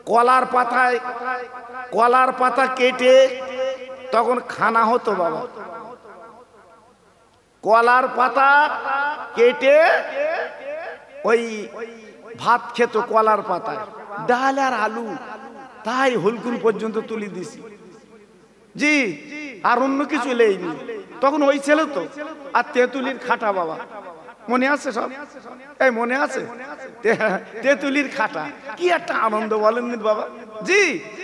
কলার পাতা কেটে তখন খানা হতো বাবা। কলার পাতা কেটে ওই ভাত খেত কলার পাতায়, ডাল আর আলু, তাই হুলকুল পর্যন্ত তুলে দিছি জি। আর অন্য কিছু লেইনি তখন, ওই ছিল তো। আর তেঁতুলির খাটা বাবা, মনে আছে সব? এই মনে আছে তেঁতুলির খাটা, কি একটা আনন্দ বলেন বাবা জি।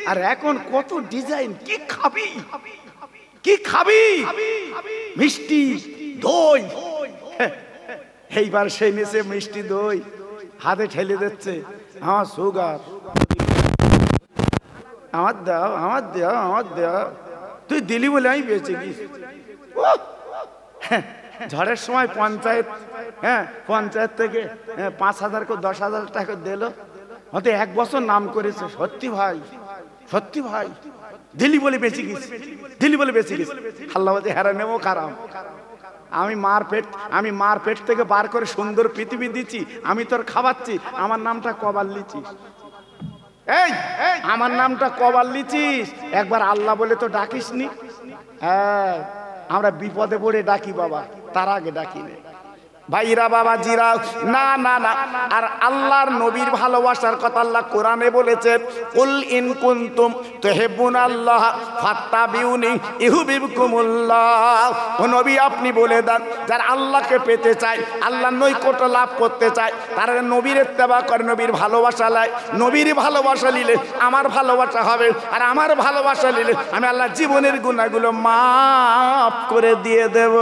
আর এখন কত ডিজাইন, কি খাবি কি খাবি, মিষ্টি দই, এইবার সেই মেসে মিষ্টি দই হাতে ঠেলে দিচ্ছে, আমার সুগার, আমার দাও আমার দাও আমার দাও, তুই দিলি বলে আমি বেঁচে গেছি। ঝড়ের সময় পঞ্চায়েত থেকে 5,000 করে 10,000 টাকা দিল, হয়তো 1 বছর নাম করেছে। সত্যি ভাই সত্যি ভাই, দিলি বলে বেঁচে গেছি, দিলি বলে বেঁচে গেছি। আল্লাহ বলছে হেরা নেবো কারাম, আমি মার পেট থেকে বার করে সুন্দর পৃথিবী দিচ্ছি, আমি তোর খাওয়াচ্ছি, আমার নামটা কবার লিচিস? এই আমার নামটা কবার লিচিস? একবার আল্লাহ বলে তো ডাকিস নি। হ্যাঁ, আমরা বিপদে পড়ে ডাকি বাবা, তার আগে ডাকি না ভাইরা বাবা জিরা। না না না, আর আল্লাহর নবীর ভালোবাসার কথা আল্লাহ কোরআনে বলেছেন, কুল ইন কুনতুম তুহিব্বুনাল্লাহ ফাত্তাবিউনি ইউহিব্বুকুমুল্লাহ। ও নবী আপনি বলে দেন, যারা আল্লাহকে পেতে চায়, আল্লাহর নৈকট্য লাভ করতে চায়, তারা নবীর ইত্তেবা করে, নবীর ভালোবাসা নেয়। নবীর ভালোবাসা নিলে আমার ভালোবাসা হবে, আর আমার ভালোবাসা নিলে আমি আল্লাহ জীবনের গুনাহগুলো মাফ করে দিয়ে দেব।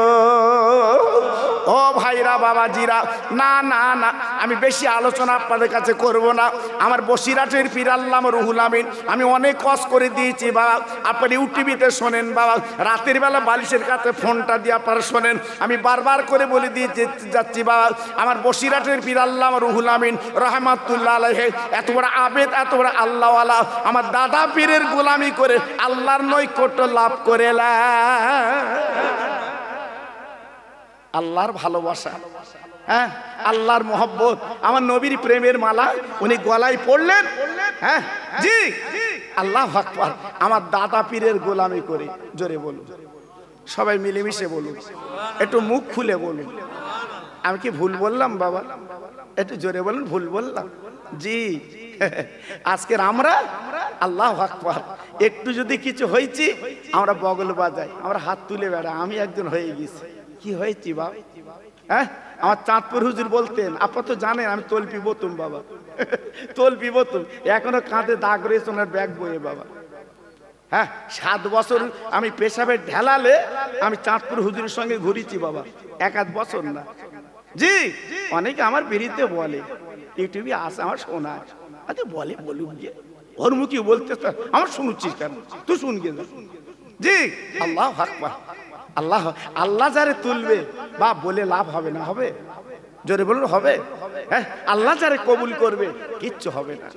ও ভাইরা বাবাজিরা, না না না, আমি বেশি আলোচনা আপনাদের কাছে করব না। আমার বসিরহাটের পীর আল্লামা রুহুল আমিন, আমি অনেক কষ্ট করে দিয়েছি বাবা, আপনি ইউটিভিতে শোনেন বাবা, রাতের বেলা বালিশের কাছে ফোনটা দিয়ে আপনারা শোনেন। আমি বারবার করে বলে দিয়ে যাচ্ছি বাবা, আমার বসিরহাটের পীর আল্লামা রুহুল আমিন রহমাতুল্লাহ আলাইহি এত বড় আবেদ, এত বড় আল্লাহওয়ালা, আমার দাদা পীরের গোলামি করে আল্লাহর নৈকট্য লাভ করে আল্লাহর ভালোবাসা, হ্যাঁ আল্লাহর মহব্বত, আমার নবীর প্রেমের মালা উনি গলায় পড়লেন। হ্যাঁ জি, আল্লাহু আকবার। আমার দাদা পীরের গোলামি করে, জোরে বলুন, সবাই মিলেমিশে বলুন, একটু মুখ খুলে বলুন। আমি কি ভুল বললাম বাবা? একটু জোরে বলুন, ভুল বললাম জি। আজকের আমরা আল্লাহু আকবার, একটু যদি কিছু হয়েছি আমরা বগল বাজাই, আমরা হাত তুলে বেড়া, আমি একজন হয়ে গেছি। কি হয়েছি বাবা? হ্যাঁ, আমার চাঁদপুর হুজুর বলতেন, আপনারা তো জানেন আমি তলপি বতুম বাবা, তলপি বতুম, এখনো কাঁধে দাগ রয়েছে ওনার ব্যাগ বয়ে বাবা। হ্যাঁ, 7 বছর আমি পেশাবের ঢেলালে আমি চাঁদপুর হুজুরের সঙ্গে ঘুরেছি বাবা, 1-1 বছর না জি। অনেকে আমার বিরিতে বলে, ইউটিউবে আসে আমার শোনা, আচ্ছা বলে বলুক গিয়ে, ওর মুখে বলতে আমার শুনছিস কেন, তুই শুন গিয়ে জি। আল্লাহু আকবার। আল্লাহ আল্লাহ যারে তুলবে বা বলে লাভ হবে না, হবে? জোরে বলুন, হবে? হ্যাঁ, আল্লাহ যারে কবুল করবে কিচ্ছু হবে না।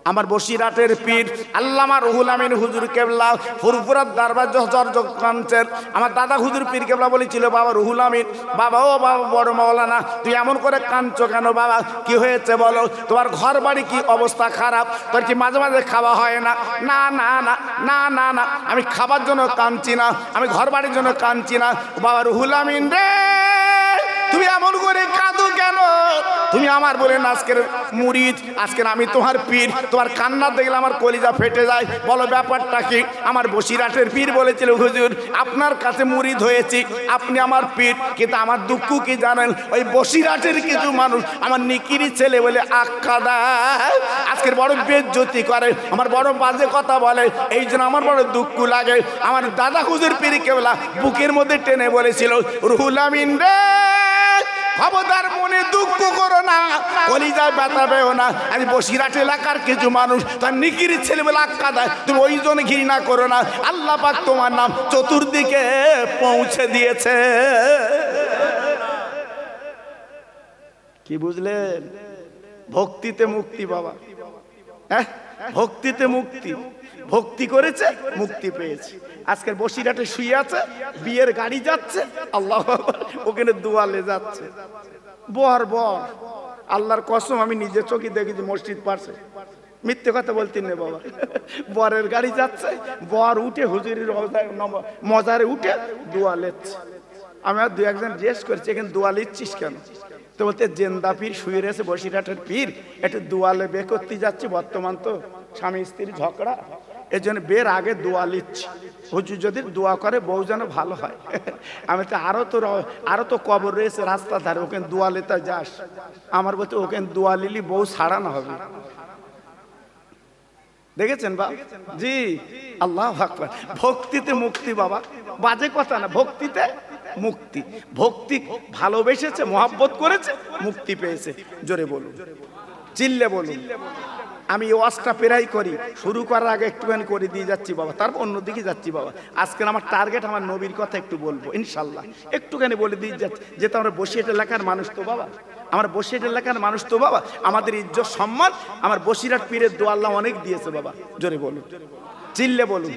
আমার বসিরহাটের পীর আল্লামা রুহুল আমিন হুজুর কেবলা ফুরফুরার দরবার জর্জকাঞ্চের আমার দাদা হুজুর পীর কেবলা বলেছিল, বাবা রুহুল আমিন, বাবা ও বাবা বড় মাওলানা, তুই এমন করে কাঁদছো কেন বাবা, কি হয়েছে বলো? তোমার ঘর বাড়ি কি অবস্থা খারাপ? তোর কি মাঝে মাঝে খাওয়া হয় না? না না না না না না, আমি খাবার জন্য কাঁদছি না, আমি ঘর বাড়ির জন্য কাঁদছি না। বাবা রুহুল আমিন রে, তুমি এমন করে কাঁদো কেন? তুমি আমার বলেন আজকের মুরিদ, আজকের আমি তোমার পীর, তোমার কান্না দেখলে আমার কলিজা ফেটে যায়। বলো ব্যাপারটা কি? আমার বসিরহাটের পীর বলেছিল, হুজুর আপনার কাছে মুরিদ হয়েছি, আপনি আমার পীর, কিন্তু আমার দুঃখ কি জানেন? ওই বসিরহাটের কিছু মানুষ আমার নিকিরি ছেলে বলে আখ্যা দেয়, আজকের বড় বেজ্জতি করে, আমার বড় বাজে কথা বলে, এই জন্য আমার বড় দুঃখ লাগে। আমার দাদা হুজুর পীর কেবলা বুকের মধ্যে টেনে বলেছিল, রুহুল আমিন রে, খবরদার মনে দুঃখ করো না, কলিজায় ব্যথা পেও না। আমি বসিরহাট এলাকার কিছু মানুষ তার নিকিরি ছেলেবেলা আখ্যা দেয়, তুমি ওই জন্য ঘৃণা করো না, আল্লাহ পাক তোমার নাম চতুর্দিকে পৌঁছে দিয়েছে। কি বুঝলেন? ভক্তিতে মুক্তি বাবা, হ্যাঁ ভক্তিতে মুক্তি, ভক্তি করেছে মুক্তি পেয়েছে। আজকের বসিরহাটে শুয়ে আছে, বিয়ের গাড়ি যাচ্ছে, আল্লাহ ওখানে দুয়ালে যাচ্ছে, বর বর, আল্লাহর কসম আমি নিজে চোখে দেখেছি মসজিদ পাশে মিথ্যে কথা বলতেন না বাবা। বরের গাড়ি যাচ্ছে, বর উঠে হুজুরের মজারে উঠে দোয়া লেচ্ছে। আমি আর দু একজন জিজ্ঞেস করছি এখানে দোয়া লিচ্ছিস কেন? তো বলতে জেন্দা পীর শুয়ে রয়েছে বসিরহাটের পীর, একটু দোয়ালে বে করতে যাচ্ছি, বর্তমান তো স্বামী স্ত্রীর ঝগড়া, এই জন্য বের আগে দোয়া লিচ্ছি, হুজুর যদি দোয়া করে বউ যেন ভালো হয়। আমি তো আরো তো কবর রয়েছে রাস্তার ধারে, ওখানে দোয়া লেতে যাস? আমার বলতে ওখানে দোয়া লিলি বউ ছাড়ানো হবে। দেখেছেন বাবা? জি, আল্লাহু আকবার। ভক্তিতে মুক্তি বাবা, বাজে কথা না, ভক্তিতে মুক্তি। ভক্তি ভালোবেসেছে, মহব্বত করেছে, মুক্তি পেয়েছে। জোরে বলুন, চিল্লে বলুন। আমি এই ওয়াজটা প্রায় করি, শুরু করার আগে একটুখানি করে দিয়ে যাচ্ছি বাবা, তারপর অন্যদিকে যাচ্ছি বাবা। আজকের আমার টার্গেট আমার নবীর কথা একটু বলবো ইনশাল্লাহ, একটুখানি বলে দিয়ে যাচ্ছি। যেহেতু আমরা বসিরহাট এলাকার মানুষ তো বাবা, আমার বসিরহাট এলাকার মানুষ তো বাবা, আমাদের ইজ্জত সম্মান আমার বসিরহাট পীরের দোয়া আল্লাহ অনেক দিয়েছে বাবা। জোরে বলুন, চিল্লে বলুন।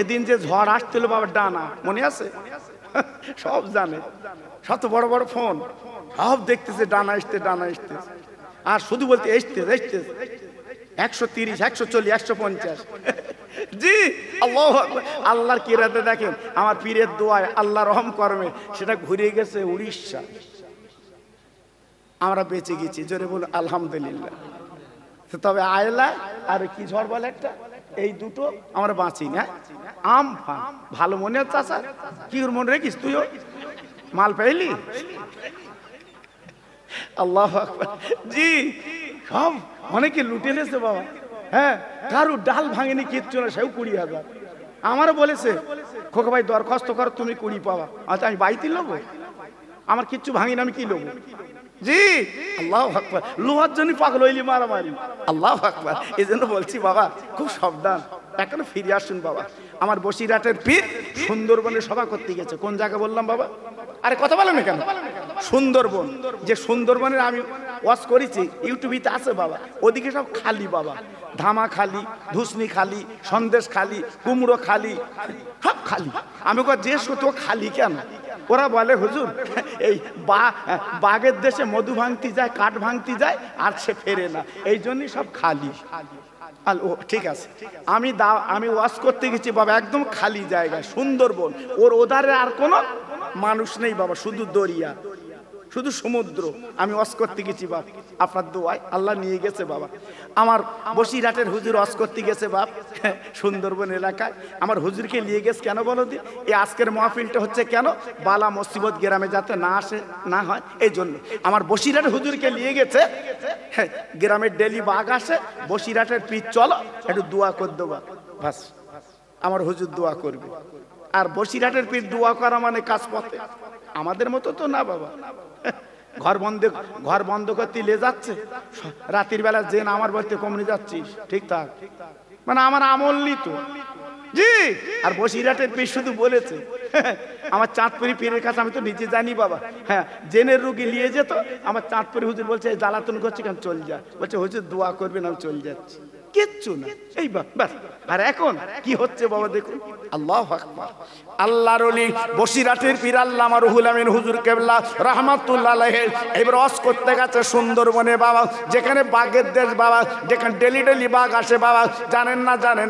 এদিন যে ঝড় আসছিল বাবা, ডানা মনে আছে? সব জানে, শত বড় বড় ফোন, সব দেখতেছে ডানা আসতে, ডানা আসতে, আর শুধু বলতে আসতে আসতে 130, 140, 150। জি, আল্লাহু আকবার। আল্লাহর কিরাতে দেখেন আমার পীরের দোয়ায় আল্লাহ রহম করবে, সেটা ঘুরে গেছে উড়িষ্যা, আমরা বেঁচে গেছি। জোরে বলুন আলহামদুলিল্লাহ। তবে আয়লা আর কি ঝড় বলে একটা, এই দুটো আমরা বাঁচি না। আম ফাম ভালো মনে হচ্ছে চাচা, কি ওর মনে রেখিস তুইও মাল পাইলি? আল্লাহু আকবার। জি, সব অনেকে লুটে নিয়েছে বাবা। হ্যাঁ, কারু ডাল ভাঙেনি, কিচ্ছু না, সেও 20,000। আমারও বলেছে খোকা ভাই দরখাস্ত করো, তুমি 20 পাবা। আচ্ছা আমি বাইতে নেবো, আমার কিচ্ছু ভাঙিনি, আমি কি নেবো? জি, আল্লাহু আকবার। লোহার জন্য পাগল হইলি মারামারি। আল্লাহু আকবার। এই জন্য বলছি বাবা খুব সাবধান, এখনো ফিরে আসুন বাবা। আমার বসিরহাটের পীর সুন্দরবনে সভা করতে গেছে। কোন জায়গা বললাম বাবা? আরে কথা বলেন না কেন? সুন্দরবন। যে সুন্দরবনের আমি ওয়াজ করেছি, ইউটিউবে আছে বাবা, ওদিকে সব খালি বাবা, ধামা খালি, ধুসনি খালি, সন্দেশ খালি, কুমড়ো খালি, সব খালি। আমি যে তো খালি কেন? ওরা বলে হুজুর এই বাগের দেশে মধু ভাঙতে যায়, কাঠ ভাঙতে যায়, আর সে ফেরে না, এই জন্যই সব খালি। ও ঠিক আছে, আমি ওয়াজ করতে গেছি বাবা একদম খালি জায়গা, সুন্দরবন। ওর ওধারে আর কোনো মানুষ নেই বাবা, শুধু দরিয়া, শুধু সমুদ্র। আমি ওয়াজ করতে গেছি বাপ, আপনার দোয়ায় আল্লাহ নিয়ে গেছে বাবা। আমার বসিরহাটের হুজুর ওয়াজ করতে গেছে বাপ সুন্দরবন এলাকায়। আমার হুজুরকে নিয়ে গেছে কেন বলো দি? এই আজকের মাহফিলটা হচ্ছে কেন? বালা মুসিবত গ্রামে যাতে না আসে, না হয়, এই জন্য আমার বসিরহাটের হুজুরকে নিয়ে গেছে। গ্রামের ডেলি বাঘ আসে, বসিরহাটের পীর চলো একটু দোয়া করে দেবা, বাস আমার হুজুর দোয়া করবে। আর বসিরহাটের পীর দোয়া করা মানে কাজ পথে, আমাদের মতো তো না বাবা। ঘর বন্ধ করতে লে যাচ্ছে, রাতের বেলা যে আমার বাড়িতে কমনে যাচ্ছিস, ঠিক থাক, মানে আমার আমল নি তো। জি, আর বসিরহাটের পীর শুধু বলেছে, আমার চাঁদপুরি পীরের কাছে আমি তো নিজে জানি বাবা। হ্যাঁ, জেনের রুগী নিয়ে যেত, আমার চাঁদপুরি হুজুর বলছে জ্বালাতন করছে কেন, চল যা, বলছে হুজুর দোয়া করবেন, আমি চল যাচ্ছি, কিচ্ছু না, এই বাস। আর এখন কি হচ্ছে বাবা দেখুন, আল্লাহু আকবার। আল্লাহর ওলি বসিরহাটের পীর আল্লামা রুহুল আমিন হুজুর কেবলা রাহমাতুল্লাহ আলাইহি এবার ওয়াজ করতে গেছে সুন্দরবনে বাবা, যেখানে বাঘের দেশ বাবা, যেখানে ডেলি ডেলি বাঘ আসে বাবা। জানেন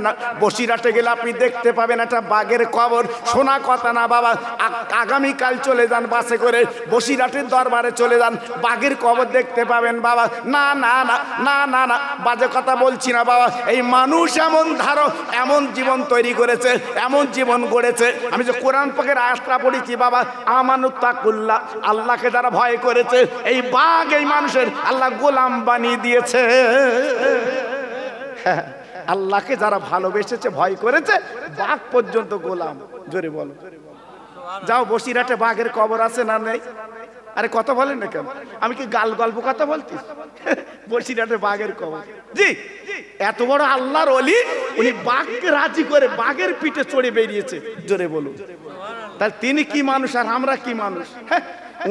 না, বসিরহাটে গেলে আপনি দেখতে পাবেন একটা বাঘের কবর। শোনা কথা না বাবা, আগামীকাল চলে যান বাসে করে, বসিরহাটের দরবারে চলে যান, বাঘের কবর দেখতে পাবেন বাবা। না না না না না না, বাজে কথা বলছি না বাবা। এই মানুষ এমন এমন জীবন তৈরি করেছে, এমন জীবন গড়েছে। আমি যে কোরআন পাকের আয়াতটা পড়েছি বাবা, আমানুত তাকুল্লাহ, আল্লাহকে যারা ভয় করেছে, এই বাঘ এই মানুষের আল্লাহ গোলাম বানিয়ে দিয়েছে। আল্লাহকে যারা ভালোবেসেছে, ভয় করেছে, বাঘ পর্যন্ত গোলাম। জোরে বলো। যাও বসিরহাটে বাঘের কবর আছে না নেই? আরে কথা বলেন না কেন? আমি কি গাল গল্প কথা বলছি? বসিরহাটে বাঘের কবর। জি, এত বড় আল্লাহর ওলি, উনি বাঘকে রাজি করে বাঘের পিঠে চড়ে বেরিয়েছে। জোরে বলুন। তাহলে তিনি কি মানুষ আর আমরা কি মানুষ? হ্যাঁ,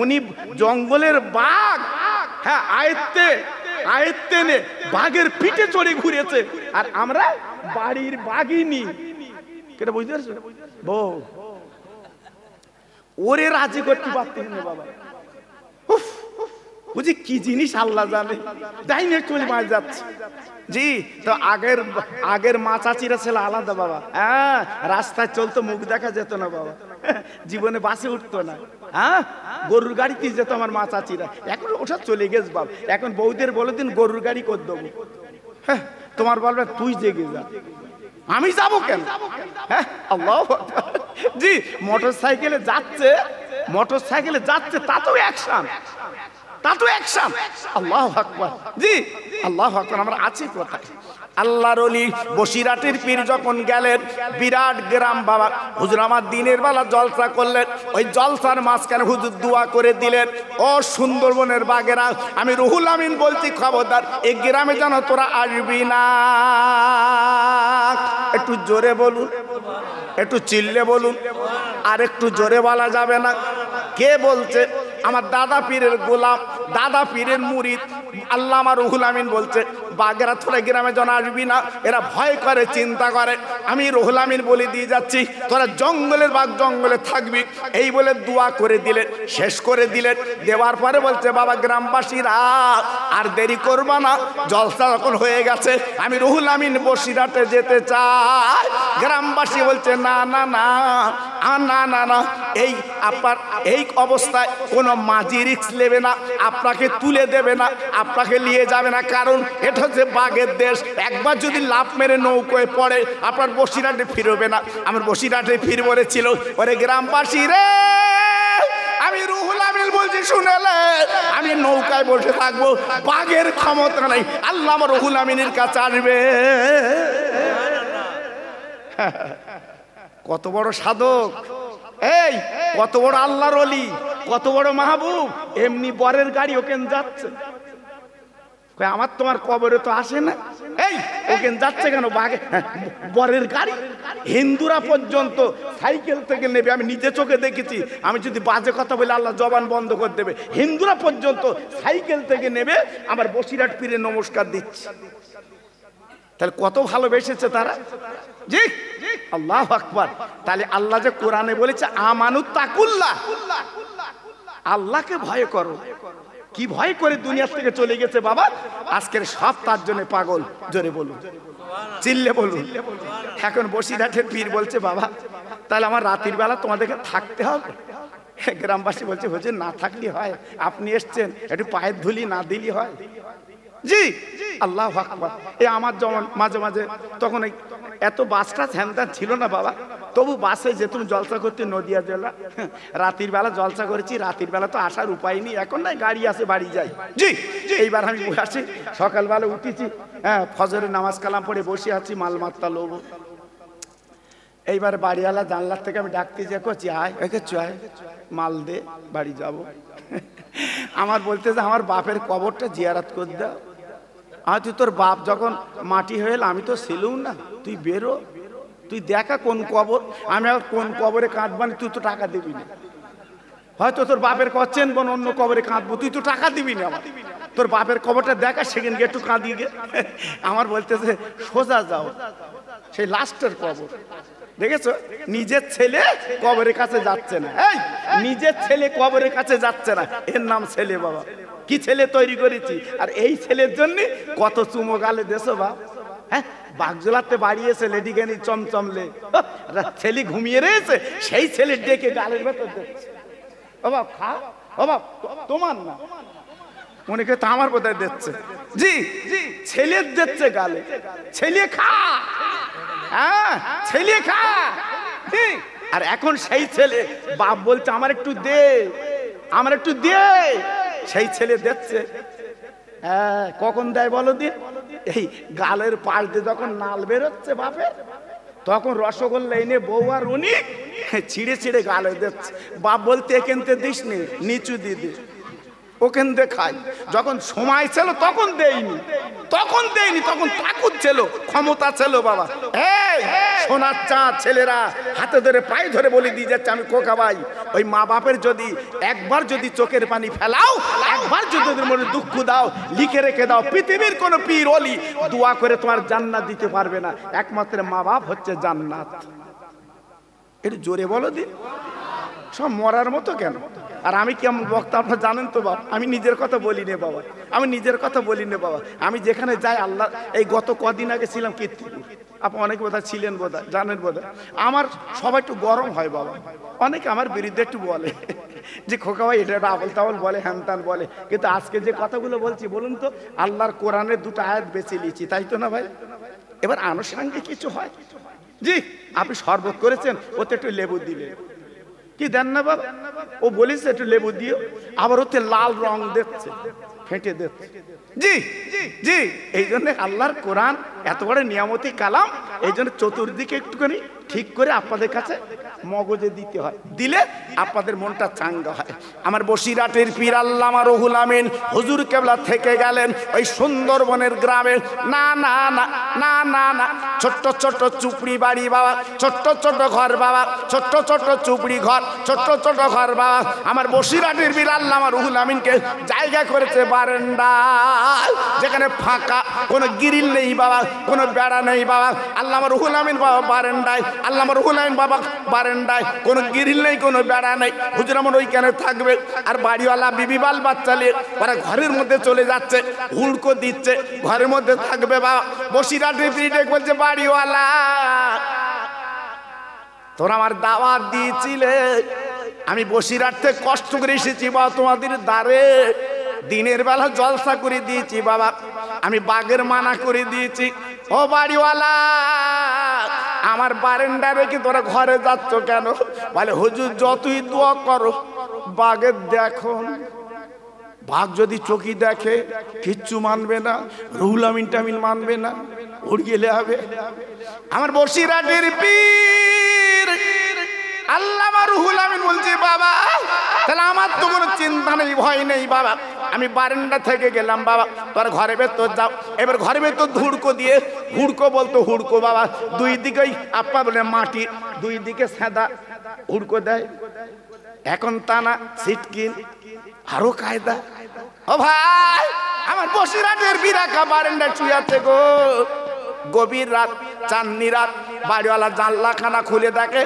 উনি জঙ্গলের বাঘ, হ্যাঁ, আয়ত্তে নে বাঘের পিঠে চড়ে ঘুরেছে, আর আমরা বাড়ির বাঘিনী। কেটা বুঝতে পারছো? বউ ওরে রাজি করতে পারতেন না বাবা। বুঝি কি জিনিস আল্লাহ জানে। ডাইনে চলে মাছ যাচ্ছে। জি, তো আগের মা চাচিরা ছিল আলাদা বাবা। হ্যাঁ, রাস্তায় চলতো, মুখ দেখা যেত না বাবা, জীবনে বাসে উঠতো না। হ্যাঁ, গরুর গাড়িতে যেত আমার মা চাচিরা। এখন ওটা চলে গেছে বাবা। এখন বউদের বলে দিন গরুর গাড়ি করে দেবো। হ্যাঁ, তোমার বলবে তুই জেগে যা, আমি যাবো কেন? হ্যাঁ, আল্লাহ জি, মোটর সাইকেলে যাচ্ছে, তাতেও অ্যাকশন, আল্লাহু আকবার। জি, আল্লাহু আকবার। আমরা আছি কোথায়? আল্লাহর ওলি বসিরাটের পীর যখন গেলেন, বিরাট গ্রাম বাবা। হুজুর আমার দিনের বেলা জলসা করলেন, ওই জলসার মাঝখানে হুজুর দোয়া করে দিলেন, ও সুন্দরবনের বাগেরা, আমি রুহুল আমিন বলছি, খবরদার এই গ্রামে যেন তোরা আসবি না। একটু জোরে বলুন, একটু চিল্লে বলুন, আর একটু জোরে বলা যাবে না? কে বলছে? আমার দাদা পীরের গোলাম, দাদা পীরের মুরিদ আল্লামা রুহুল আমিন বলছে, বাগেরা তোরা গ্রামে যেন আসবি না। এরা ভয় করে, চিন্তা করে। আমি রুহুল আমিন বলে দিয়ে যাচ্ছি, তোরা জঙ্গলের বাগ জঙ্গলে থাকবি। এই বলে দোয়া করে দিলেন, শেষ করে দিলেন। দেওয়ার পরে বলছে, বাবা গ্রামবাসীরা আর দেরি করবা না, জলসা যখন হয়ে গেছে, আমি রুহুল আমিন বসিরহাটে যেতে চাই। গ্রামবাসী বলছে, না না না না না না, এই আপনার এই অবস্থায় কোনো মাঝি রিস্ক নেবে না, আপনাকে তুলে দেবে না, আপনাকে নিয়ে যাবে না। কারণ এটা হচ্ছে বাঘের দেশ, একবার যদি লাফ মেরে নৌকোয় পড়ে আপনার বসিরহাটে ফিরবে না। আমার বসিরহাটে ফির বলেছিল। ওরে গ্রামবাসী রে, আমি রুহুল আমিন বলছি শুনেলে, আমি নৌকায় বসে থাকবো, বাঘের ক্ষমতা নাই। আল্লাহ আমার রুহুল আমিনের কাছে আসবে। কত বড় সাধক, এই কত বড় আল্লাহর ওলি, কত বড় মাহবুব, এমনি বরের গাড়ি ওখানে যাচ্ছে। আমার তোমার কবরে তো আসে না, এই ওখানে যাচ্ছে কেন? বাঘে বরের গাড়ি। হিন্দুরা পর্যন্ত সাইকেল থেকে নেবে, আমি নিজে চোখে দেখেছি। আমি যদি বাজে কথা বলে আল্লাহ জবান বন্ধ করে দেবে। হিন্দুরা পর্যন্ত সাইকেল থেকে নেবে, আমার বসিরহাট পীরে নমস্কার দিচ্ছে। তাহলে কত ভালোবেসেছে তারা। জি, আল্লাহু আকবার। তাহলে আল্লাহ যে কোরআনে বলেছে, আমানু তাকুল্লাহ, আল্লাহকে ভয় করো। কি ভয় করে দুনিয়া থেকে চলে গেছে বাবা, আজকের সব তার জন্য পাগল। জোরে বলুন, চিল্লে বলুন। এখন বসিরহাটের পীর বলছে, বাবা তাহলে আমার রাতের বেলা তোমাদেরকে থাকতে হবে। গ্রামবাসী বলছে, হুজুর না থাকলে হয়, আপনি এসছেন, একটু পায়ের ধুলি না দিলি হয়। জি, আল্লাহু আকবার। এই আমার যেমন মাঝে মাঝে তখন এত বাসটা হ্যানত্যান ছিল না বাবা, তবু বাসে যেতুম জলসা করতে নদিয়া জেলা। রাতের বেলা জলসা করেছি, রাতের বেলা তো আসার উপায় নেই, এখন নাই গাড়ি আছে, বাড়ি যাই। জি, এইবার আমি বসে আছি, সকালবেলা উঠেছি, হ্যাঁ ফজরের নামাজ কালাম পড়ে বসে আছি, মাল মাত্তা লোবো। এইবার বাড়িওয়ালা জানলার থেকে আমি ডাকতে যে, করছি আয়, একে চয় মাল দে, বাড়ি যাব। আমার বলতে যে, আমার বাপের কবরটা জিয়ারত করে দাও। তুই তোর বাপ যখন মাটি হয়ে এল, আমি তো ছিলুম না, তুই বেরো, তুই দেখা কোন কবর। আমি আর কোন কবরে কাঁদবানি, তুই তো টাকা দিবি না। হয়তো তোর বাপের কচ্ছেন বোন অন্য কবরে কাঁদবো, তুই তো টাকা দিবি না। আমার তোর বাপের কবরটা দেখা, সেখানে গিয়ে একটু কাঁদিয়ে গে। আমার বলতেছে, সোজা যাও, সেই লাস্টের কবর। দেখেছো, নিজের ছেলে কবরের কাছে যাচ্ছে না। এই নিজের ছেলে কবরের কাছে যাচ্ছে না, এর নাম ছেলে বাবা। কি ছেলে তৈরি করেছি, আর এই ছেলের জন্য কত চুমো গালে দেশো বাপ। হ্যাঁ, বাগজোলাতে বাড়িয়েছে লেডিকেনি চমচমলে, ছেলে ঘুমিয়ে রয়েছে, সেই ছেলে ডেকে গালের ভেতর দিচ্ছে। বাবা খা, বাবা তোমার না, মনে করে আমার বোধহয় দিচ্ছে। জি, ছেলের দিচ্ছে গালে, ছেলে খা, হ্যাঁ ছেলে খা। আর এখন সেই ছেলে বাপ বলছে, আমার একটু দে, আমার একটু দে। সেই ছেলে দিচ্ছে। হ্যাঁ, কখন দেয় বলো দিন? এই গালের পাশ দিয়ে যখন নাল বেরোচ্ছে বাপের, তখন রসগোল্লা এনে বউ আর উনি ছিঁড়ে ছিঁড়ে গালে দিচ্ছে। বাপ বলতে, এখানতে দিস নি, নিচু দিদি, ওখান দিয়ে খাই। যখন সময় ছিল তখন দেয়নি, তখন তাকুত ছিল, ক্ষমতা ছিল বাবা। এই সোনার চাঁদ ছেলেরা হাতে ধরে পায়ে ধরে বলে দিয়ে যাচ্ছে, আমি কোকা ভাই। ওই মা বাপের যদি একবার যদি চোখের পানি ফেলাও, একবার যদি ওদের মনে দুঃখ দাও, লিখে রেখে দাও, পৃথিবীর কোন পীর ওলি দোয়া করে তোমার জান্নাত দিতে পারবে না। একমাত্র মা বাপ হচ্ছে জান্নাত। একটু জোরে বলো দিন, সব মরার মতো কেন? আর আমি কেমন বক্তা আপনারা জানেন তো বাবা, আমি নিজের কথা বলি নে বাবা, আমি নিজের কথা বলি নে বাবা। আমি যেখানে যাই আল্লাহ, এই গত কদিন আগে ছিলাম কীর্তিপুর, আপনি অনেক বোধহয় ছিলেন, বোধহয় জানেন বোধহয়। আমার সবাই একটু গরম হয় বাবা, অনেকে আমার বিরুদ্ধে একটু বলে যে খোকা ভাই এটা আবল তাবল বলে, হ্যান ত্যান বলে, কিন্তু আজকে যে কথাগুলো বলছি বলুন তো, আল্লাহর কোরআনের দুটো আয়াত বেছে নিয়েছি, তাই তো না ভাই? এবার আনুষঙ্গিক কিছু হয়। জি, আপনি শরবত করেছেন, ওতে একটু লেবু দিলে কি দেন না বাবা? ও বলেছে একটু লেবু দিও, আবার ওতে লাল রং দিচ্ছে, ফেটে দিচ্ছে। জি জি, এই জন্য আল্লাহর কোরআন এত বড় নিয়ামতি কালাম, এই জন্য চতুর্দিকে একটুখানি ঠিক করে আপনাদের কাছে মগজে দিতে হয়, দিলে আপনাদের মনটা চাঙ্গা হয়। আমার বসিরহাটের পীর আল্লামা রুহুল আমিন হুজুর কেবলা থেকে গেলেন ওই সুন্দরবনের গ্রামে। না না না না না না, ছোট্ট ছোট্ট চুপড়ি বাড়ি বাবা, ছোট্ট ছোট্ট ঘর বাবা, ছোট্ট ছোট্ট চুপড়ি ঘর, ছোট্ট ছোট্ট ঘর বাবা। আমার বসিরহাটের পীর আল্লামা রুহুল আমিনকে জায়গা করেছে বারান্দা, যেখানে ফাঁকা, কোনো গ্রিল নেই বাবা, কোনো বেড়া নেই বাবা। আল্লামা রুহুল আমিন বাবা বারান্দায়, আল্লামা রুহুল আমিন বাবা বারান্দায়, কোনো গ্রিল নেই, কোনো বেড়া নেই। হুজুর আমার ওইখানে থাকবে, আর বাড়িওয়ালা বিবি বাল বাচ্চা নিয়ে ওরা ঘরের মধ্যে চলে যাচ্ছে, হুড়কো দিচ্ছে, ঘরের মধ্যে থাকবে বাবা। বসিরহাটের পীর বলছে, বাড়িওয়ালা তোরা আমার দাওয়াত দিয়েছিলে, আমি বসিরহাট থেকে কষ্ট করে এসেছি বাবা তোমাদের দ্বারে, দিনের বেলা জলসা করে দিয়েছি বাবা, আমি বাঘের মানা করে দিয়েছি। ও বাড়িওয়ালা, আমার বারান্দা রেখে তোরা ঘরে যাচ্ছ কেন? বলে হুজুর যতই দোয়া করো বাঘের দেখো, বাঘ যদি চোখি দেখে কিচ্ছু মানবে না, রুহুল আমিন টামিন মানবে না, উড় গেলে হবে। আমার বসিরহাটের পীর আল্লামা রুহুল আমিন বলছে, বাবা তাহলে আমার তো কোনো চিন্তা নেই, ভয় নেই বাবা, আমি বারান্দা থেকে গেলাম বাবা, তোর ঘরে ভেতর যাও। এবার ঘরে ভেতর হুড়কো দিয়ে, হুড়কো বলতো হুড়কো বাবা, দুই দিকেই আপা বলে মাটি, দুই দিকে সাদা হুড়কো দেয়, এখন তা না সিটকিন আরো কায়দা। ও ভাই, আমার বসিরহাটের বিরাকা বারান্দা শুয়ে আছে গো, গভীর রাত, চাঁদনি রাত, বাড়িওয়ালা জানলাখানা খুলে দেখে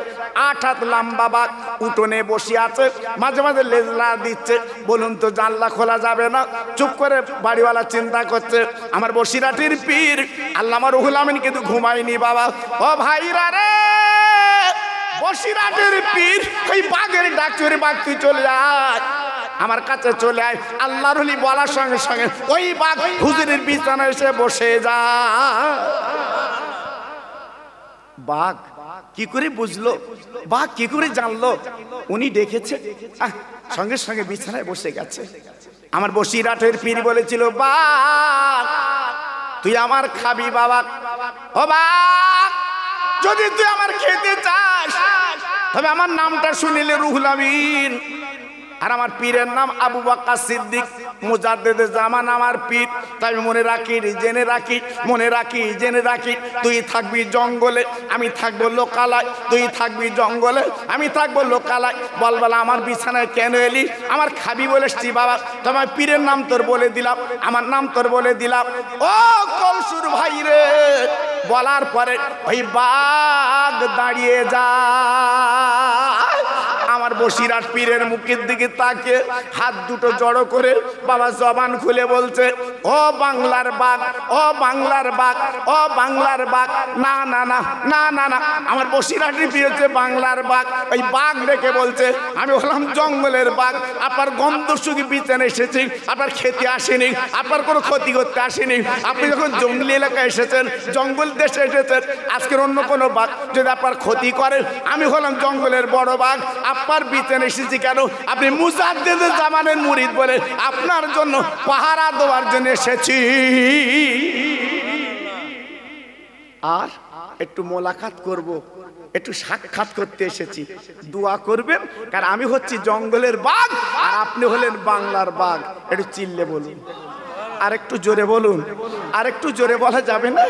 8 হাত লম্বা বাঘ উঠোনে বসে আছে, মাঝে মাঝে লেজলা দিচ্ছে। বলুন তো জানলা খোলা যাবে না? চুপ করে বাড়িওয়ালা চিন্তা করছে। আমার বসিরহাটের পীর আল্লামা রুহুল আমিন কিন্তু ঘুমায়নি বাবা। ও ভাইরা রে, বসিরহাটের পীর ওই বাঘের ডাক চুরি, বাঘ তুই চলে আয়, আমার কাছে চলে আয়। আল্লাহর ওলি বলার সঙ্গে সঙ্গে ওই বাঘ হুজুরের বিছানায় এসে বসে যা। বাঘ কি করে বুঝলো, বাঘ কি করে জানলো? উনি দেখেছে, সঙ্গে সঙ্গে বিছানায় বসে গেছে। আমার বসিরহাটের পীর বলেছিল, বাঘ তুই আমার খাবি বাবা। ও বাঘ, যদি তুই আমার খেতে চাস তবে আমার নামটা শুনিলে রুহুল আমিন, আর আমার পীরের নাম আবু বকর সিদ্দিক মুজাদ্দেদে জামান আমার পীর। তাই মনে রাখি, জেনে রাখি, মনে রাখি, জেনে রাখি, তুই থাকবি জঙ্গলে, আমি থাকবো লোকালয়, তুই থাকবি জঙ্গলে, আমি থাকবো লোকালয়। বলবেলা আমার বিছানায় কেন এলি? আমার খাবি বলেছি বাবা, তোমার পীরের নাম তোর বলে দিলাম, আমার নাম তোর বলে দিলাম। ও কলসুর ভাই রে, বলার পরে ওই বাঘ দাঁড়িয়ে যায়। আমার বসিরহাট পীরের মুখের দিকে তাকে হাত দুটো জড়ো করে বাবা জবান খুলে বলছে, ও বাংলার বাঘ, ও বাংলার বাঘ, ও বাংলার বাঘ। না না না না না না, আমার বসিরহাটের পীর হচ্ছে বাংলার বাঘ। ওই বাঘ ডেকে বলছে, আমি হলাম জঙ্গলের বাঘ, আপনার গন্ধ শুকি বিছানে এসেছি, আপনার খেতে আসেনি, আপনার কোনো ক্ষতি করতে আসেনি। আপনি যখন জঙ্গলি এলাকায় এসেছেন, জঙ্গল দেশে এসেছেন, আজকের অন্য কোনো বাঘ যদি আপনার ক্ষতি করে, আমি হলাম জঙ্গলের বড় বাঘ, আপনার বিছানে এসেছি কেন? আপনি মুজাদ্দেদে জামানের মুরিদ বলে আপনার জন্য পাহারা দেওয়ার জন্য এসেছি। আর একটু মোলাকাত করব, একটু সাক্ষাৎ করতে এসেছি, দোয়া করবেন, কারণ আমি হচ্ছি জঙ্গলের বাঘ আর আপনি হলেন বাংলার বাঘ। একটু চিল্লে বলুন, আর একটু জোরে বলুন, আর একটু জোরে বলা যাবে না?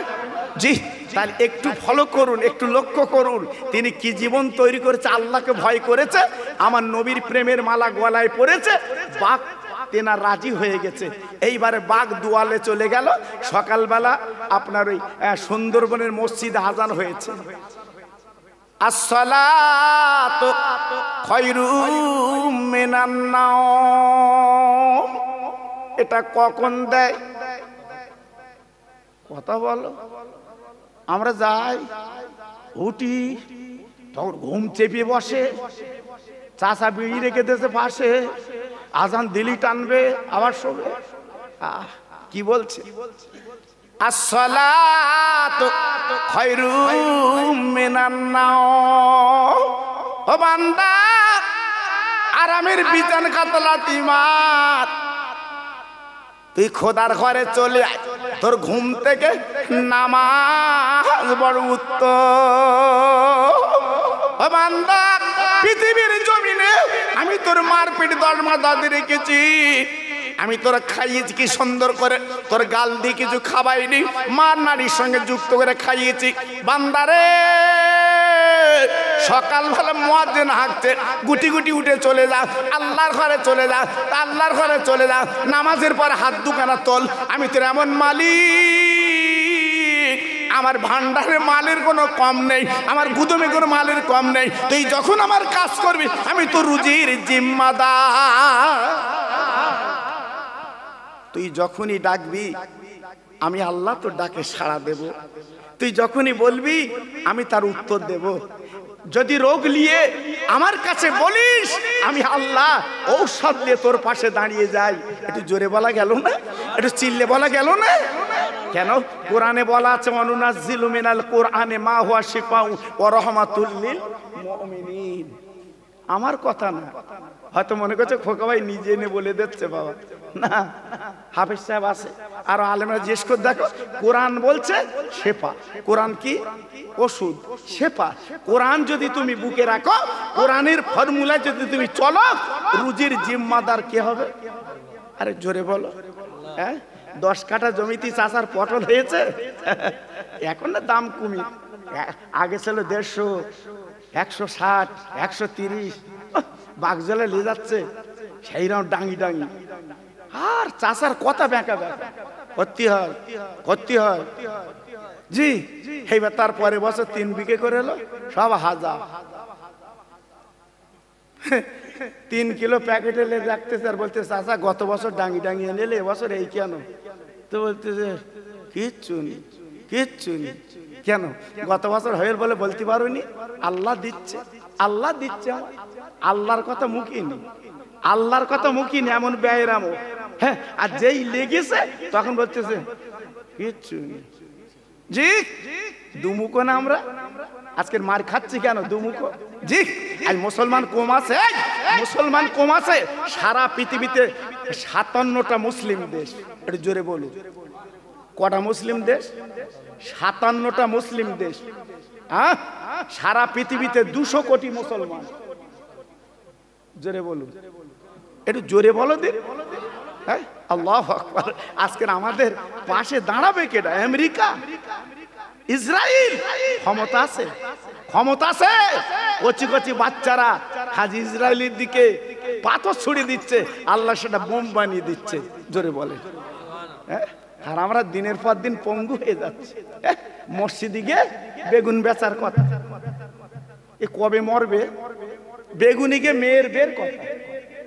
জি, তাহলে একটু ফলো করুন, একটু লক্ষ্য করুন, তিনি কি জীবন তৈরি করেছে, আল্লাহকে ভয় করেছে, আমার নবীর প্রেমের মালা গলায় পড়েছে, বাঘ তেনা রাজি হয়ে গেছে। এইবারে বাঘ দুয়ালে চলে গেল। সকালবেলা আপনার ওই সুন্দরবনের মসজিদে আজান হয়েছে, আসসালাতু খায়রুম মিনান নাওম। এটা কখন দেয়? কথা বলো। আমরা যাই, উঠি, তখন ঘুম চেপে বসে, চাচা বিড়ি রেখে দিয়েছে পাশে, আজান দিলি টানবে, আবার শোবে। কি বলছে? আসসালাতু খায়রুম মিনান নাওম। ও বান্দা, আরামের বিছানা কাতলাতি মার, তুই খোদার ঘরে চলে আয়, তোর ঘুম থেকে নামাজ বড় উত্তম। ও বান্দা, পৃথিবীর জমিনে আমি তোর মার পেট 10 মাস দাদি রেখেছি, আমি তোরা খাইয়েছি কি সুন্দর করে, তোর গাল দিয়ে কিছু খাওয়াইনি, মার নারীর সঙ্গে যুক্ত করে খাইয়েছি। বান্দারে, সকালবেলা মুয়াজ্জিন হাঁকছে, গুটি গুটি উঠে চলে যা, আল্লাহর ঘরে চলে যা, আল্লাহর ঘরে চলে যা, নামাজের পর হাত দুখানা তোল। আমি তোর এমন মালিক, আমার ভান্ডারে মালের কোনো কম নেই, আমার গুদমে কোনো মালের কম নেই। তুই যখন আমার কাজ করবি, আমি তো রুজির জিম্মাদার। তুই যখনই ডাকবি, আমি আল্লাহ তোর ডাকে সাড়া দেব। তুই যখনই বলবি, আমি তার উত্তর দেব। যদি রোগ নিয়ে আমার কাছে বলিস, আমি আল্লাহ ঔষধ দিয়ে তোর পাশে দাঁড়িয়ে যাই। একটু জোরে বলা গেল না? একটু চিল্লে বলা গেল না? কেন? কোরআনে বলা আছে, অনুনাজ্জিলু মিনাল কোরআনে মা হুয়া শিফাউ ওয়া রাহমাতুল লিল মুমিনিন। আমার কথা না, হয়তো মনে করছে খোকা ভাই নিজে এনে বলে দিচ্ছে। বাবা না, হাফেজ সাহেব আছে, আর আলেমরা জিজ্ঞেস করে দেখো, কোরআন বলছে শেফা। কোরআন কি? ওষুধ। শেফা। কোরআন যদি তুমি বুকে রাখো, কোরআনের ফর্মুলা যদি তুমি চলো, রুজির জিম্মাদার কে হবে? আরে জোরে বলো। হ্যাঁ, 10 কাঠা জমিতে চাষার পটল হয়েছে, এখন না দাম কমি, আগে ছিল 150, 160, 130, বাগজলে নিয়ে যাচ্ছে সেই রকম ডাঙি ডাঙি। আর চাষার কথা ব্যাঁকা ব্যাঁকা করতে হয়, করতে হয়। জি, এইবার তারপরে বছর 3 বিঘে করে এলো, সব হাজার। 3 কিলো প্যাকেটে রাখতেছে, আর বলতে চাষা গত বছর ডাঙি ডাঙি এনে এবছর এই কেন? তো বলতেছে কিচ্ছু নেই, কিচ্ছু নেই। কেন? গত বছর হয়ে বলে বলতে পারোনি? আল্লাহ দিচ্ছে, আল্লাহ দিচ্ছে। আল্লাহর কথা মুখিনি, আল্লাহর কথা মুখিনি, এমন ব্যয়রামো। হ্যাঁ, আর যেই লেগেছে তখন বলতেছে কিচ্ছু নেই। জি, দুমুখো না আমরা আজকের মার খাচ্ছি কেন? দুমুখো। জি, আজ মুসলমান কম আছে, মুসলমান কম আছে। সারা পৃথিবীতে 57টা মুসলিম দেশ। একটু জোরে বলুন, কটা মুসলিম দেশ? 57টা মুসলিম দেশ। হ্যাঁ, সারা পৃথিবীতে 200 কোটি মুসলমান। জোরে বলুন, একটু জোরে বলো দিন। হ্যাঁ, আল্লাহু আকবার। আজকের আমাদের পাশে দাঁড়াবে কেডা? America, Israel. ক্ষমতা আছে, ক্ষমতা আছে। কচি কচি বাচ্চারা হাজি ইসরায়েলের দিকে পাথর ছুড়ে দিচ্ছে, আল্লাহ সেটা বোম বানিয়ে দিচ্ছে। জোরে বলে। হ্যাঁ, আর আমরা দিনের পর দিন পঙ্গু হয়ে যাচ্ছি। মসজিদে গিয়ে বেগুন বেচার কথা, এ কবে মরবে? বেগুনিকে মেয়ের বের কথা।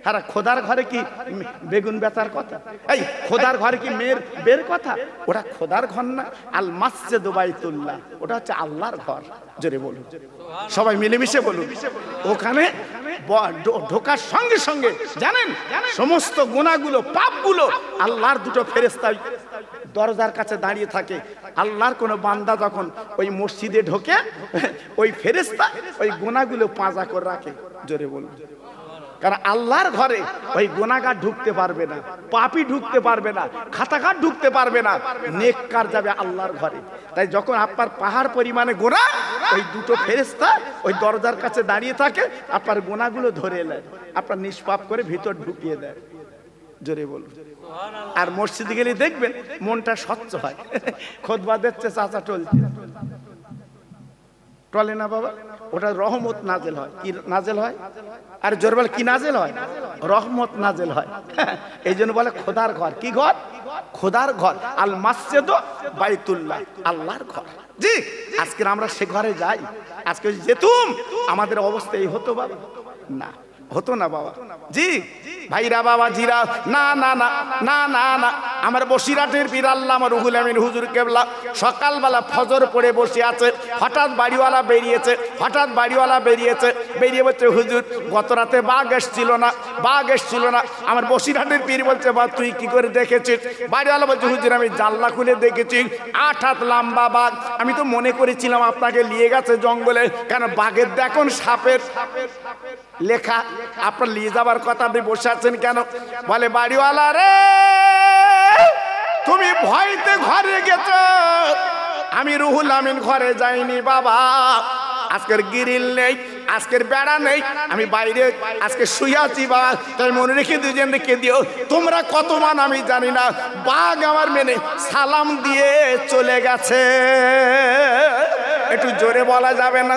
হ্যাঁ, খোদার ঘরে কি বেগুন বেচার কথা? এই খোদার ঘরে কি মেয়ের বের কথা? ওটা খোদার ঘর না, আল মাসজিদ বাইতুল্লাহ, ওটা হচ্ছে আল্লাহর ঘর। জোরে বলুন, সবাই মিলেমিশে বলুন। ওখানে ঢোকার সঙ্গে সঙ্গে জানেন, সমস্ত গুনাহগুলো, পাপগুলো আল্লাহর 2টো ফেরেশতা দরজার কাছে দাঁড়িয়ে থাকে। আল্লাহর কোন বান্দা যখন ওই মসজিদে ঢোকে, ওই ফেরেশতা ওই গুনাহগুলো পাঁজা করে রাখে। জোরে বলুন। কারণ আল্লাহর ঘরে ওই গুনাহগার ঢুকতে পারবে না, পাপী ঢুকতে পারবে না, খাতাকার ঢুকতে পারবে না, নেককার যাবে আল্লাহর ঘরে। তাই যখন আপনার পাহাড় পরিমাণে গুনাহ, ওই 2টো ফেরেশতা ওই দরজার কাছে দাঁড়িয়ে থাকে, আপনার গুনাহগুলো ধরে নেয়, আপনার নিষ্পাপ করে ভিতর ঢুকিয়ে দেয়। জোরে বলুন। আর মসজিদে গেলে দেখবেন মনটা স্বচ্ছ হয়। খুতবা দিচ্ছে চাচা, টলছে, টলে না বাবা, ওটা রহমত নাজেল হয়। কি নাজেল হয়? আর জোর বলে কি নাজেল হয়? রহমত নাজেল হয়। এই জন্য বলে খোদার ঘর। কি ঘর? খোদার ঘর। আল মাসজিদ বাইতুল্লাহ, আল্লাহর ঘর। জি, আজকে আজকে আমরা সে ঘরে যাই, আজকে যদি যেতুম আমাদের অবস্থা এই হতো বাবা? না, হতো না বাবা। জি ভাইরা বাবা জিরা, না না না না না না, আমার বসিরহাটের পীর আল্লামা রুহুল আমিন হুজুর কেবলা সকালবেলা ফজর পড়ে বসে আছে, হঠাৎ বাড়িওয়ালা বেরিয়েছে, বেরিয়ে বলছে হুজুর গত রাতে বাঘ এসছিল না। আমার বসিরহাটের পীর বলছে বা তুই কি করে দেখেছিস? বাড়িওয়ালা বলছে হুজুর আমি জানলা খুলে দেখেছি 8 হাত লম্বা বাঘ, আমি তো মনে করেছিলাম আপনাকে নিয়ে গেছে জঙ্গলে, কেন বাঘের দেখুন সাপের লেখা, আপনার নিয়ে যাবার কথা, আপনি বসে আছেন কেন? বলে বাড়িওয়ালা রে তুমি ভয়তে ঘরে গেছ, আমি রুহুল আমিন ঘরে যাইনি বাবা, আজকের গিরিল নেই, আজকের বেড়া নেই, আমি বাইরে আজকে শুয়ে আছি বাবা, তাই মনে রেখে দিও তোমরা কত মান আমি জানি না, বাঘ আমার মেনে সালাম দিয়ে চলে গেছে। একটু জোরে বলা যাবে না?